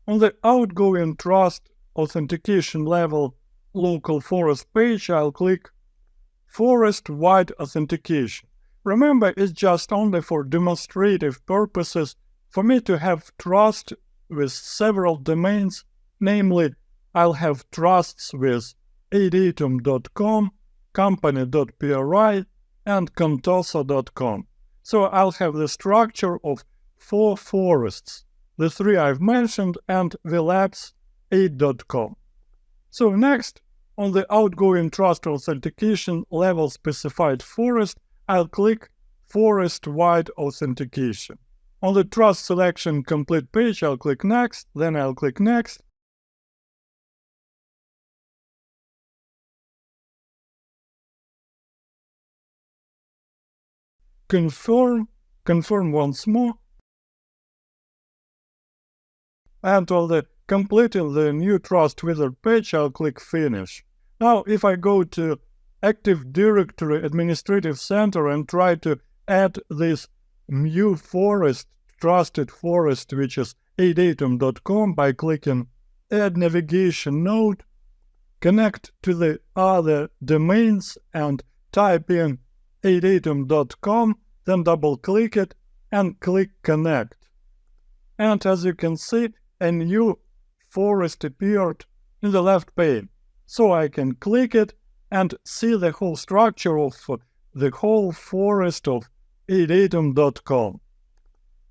On the Outgoing Trust Authentication Level Local Forest page, I'll click Forest-Wide Authentication. Remember, it's just only for demonstrative purposes for me to have trust with several domains, namely, I'll have trusts with adatum.com, company.pri, and contoso.com. So I'll have the structure of 4 forests, the 3 I've mentioned, and vlabs8.com. So next, on the Outgoing Trust Authentication Level Specified Forest, I'll click Forest-Wide Authentication. On the Trust Selection Complete page, I'll click Next, then I'll click Next. Confirm once more, and on the completing the New Trust Wizard page, I'll click Finish. Now, if I go to Active Directory Administrative Center and try to add this new forest, trusted forest, which is adatum.com, by clicking Add Navigation Node, connect to the other domains and type in adatum.com, then double-click it and click Connect. And as you can see, a new forest appeared in the left pane. So I can click it and see the whole structure of the whole forest of adatum.com.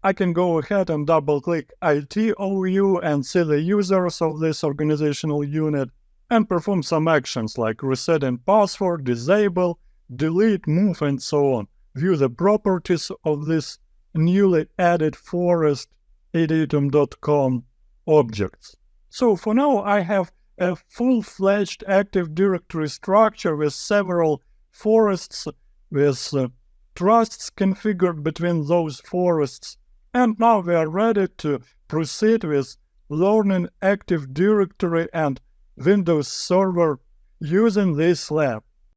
I can go ahead and double-click ITOU and see the users of this organizational unit and perform some actions like resetting password, disable, delete, move, and so on. View the properties of this newly added forest adatum.com objects. So for now, I have a full-fledged Active Directory structure with several forests, with trusts configured between those forests. And now we are ready to proceed with learning Active Directory and Windows Server using this lab.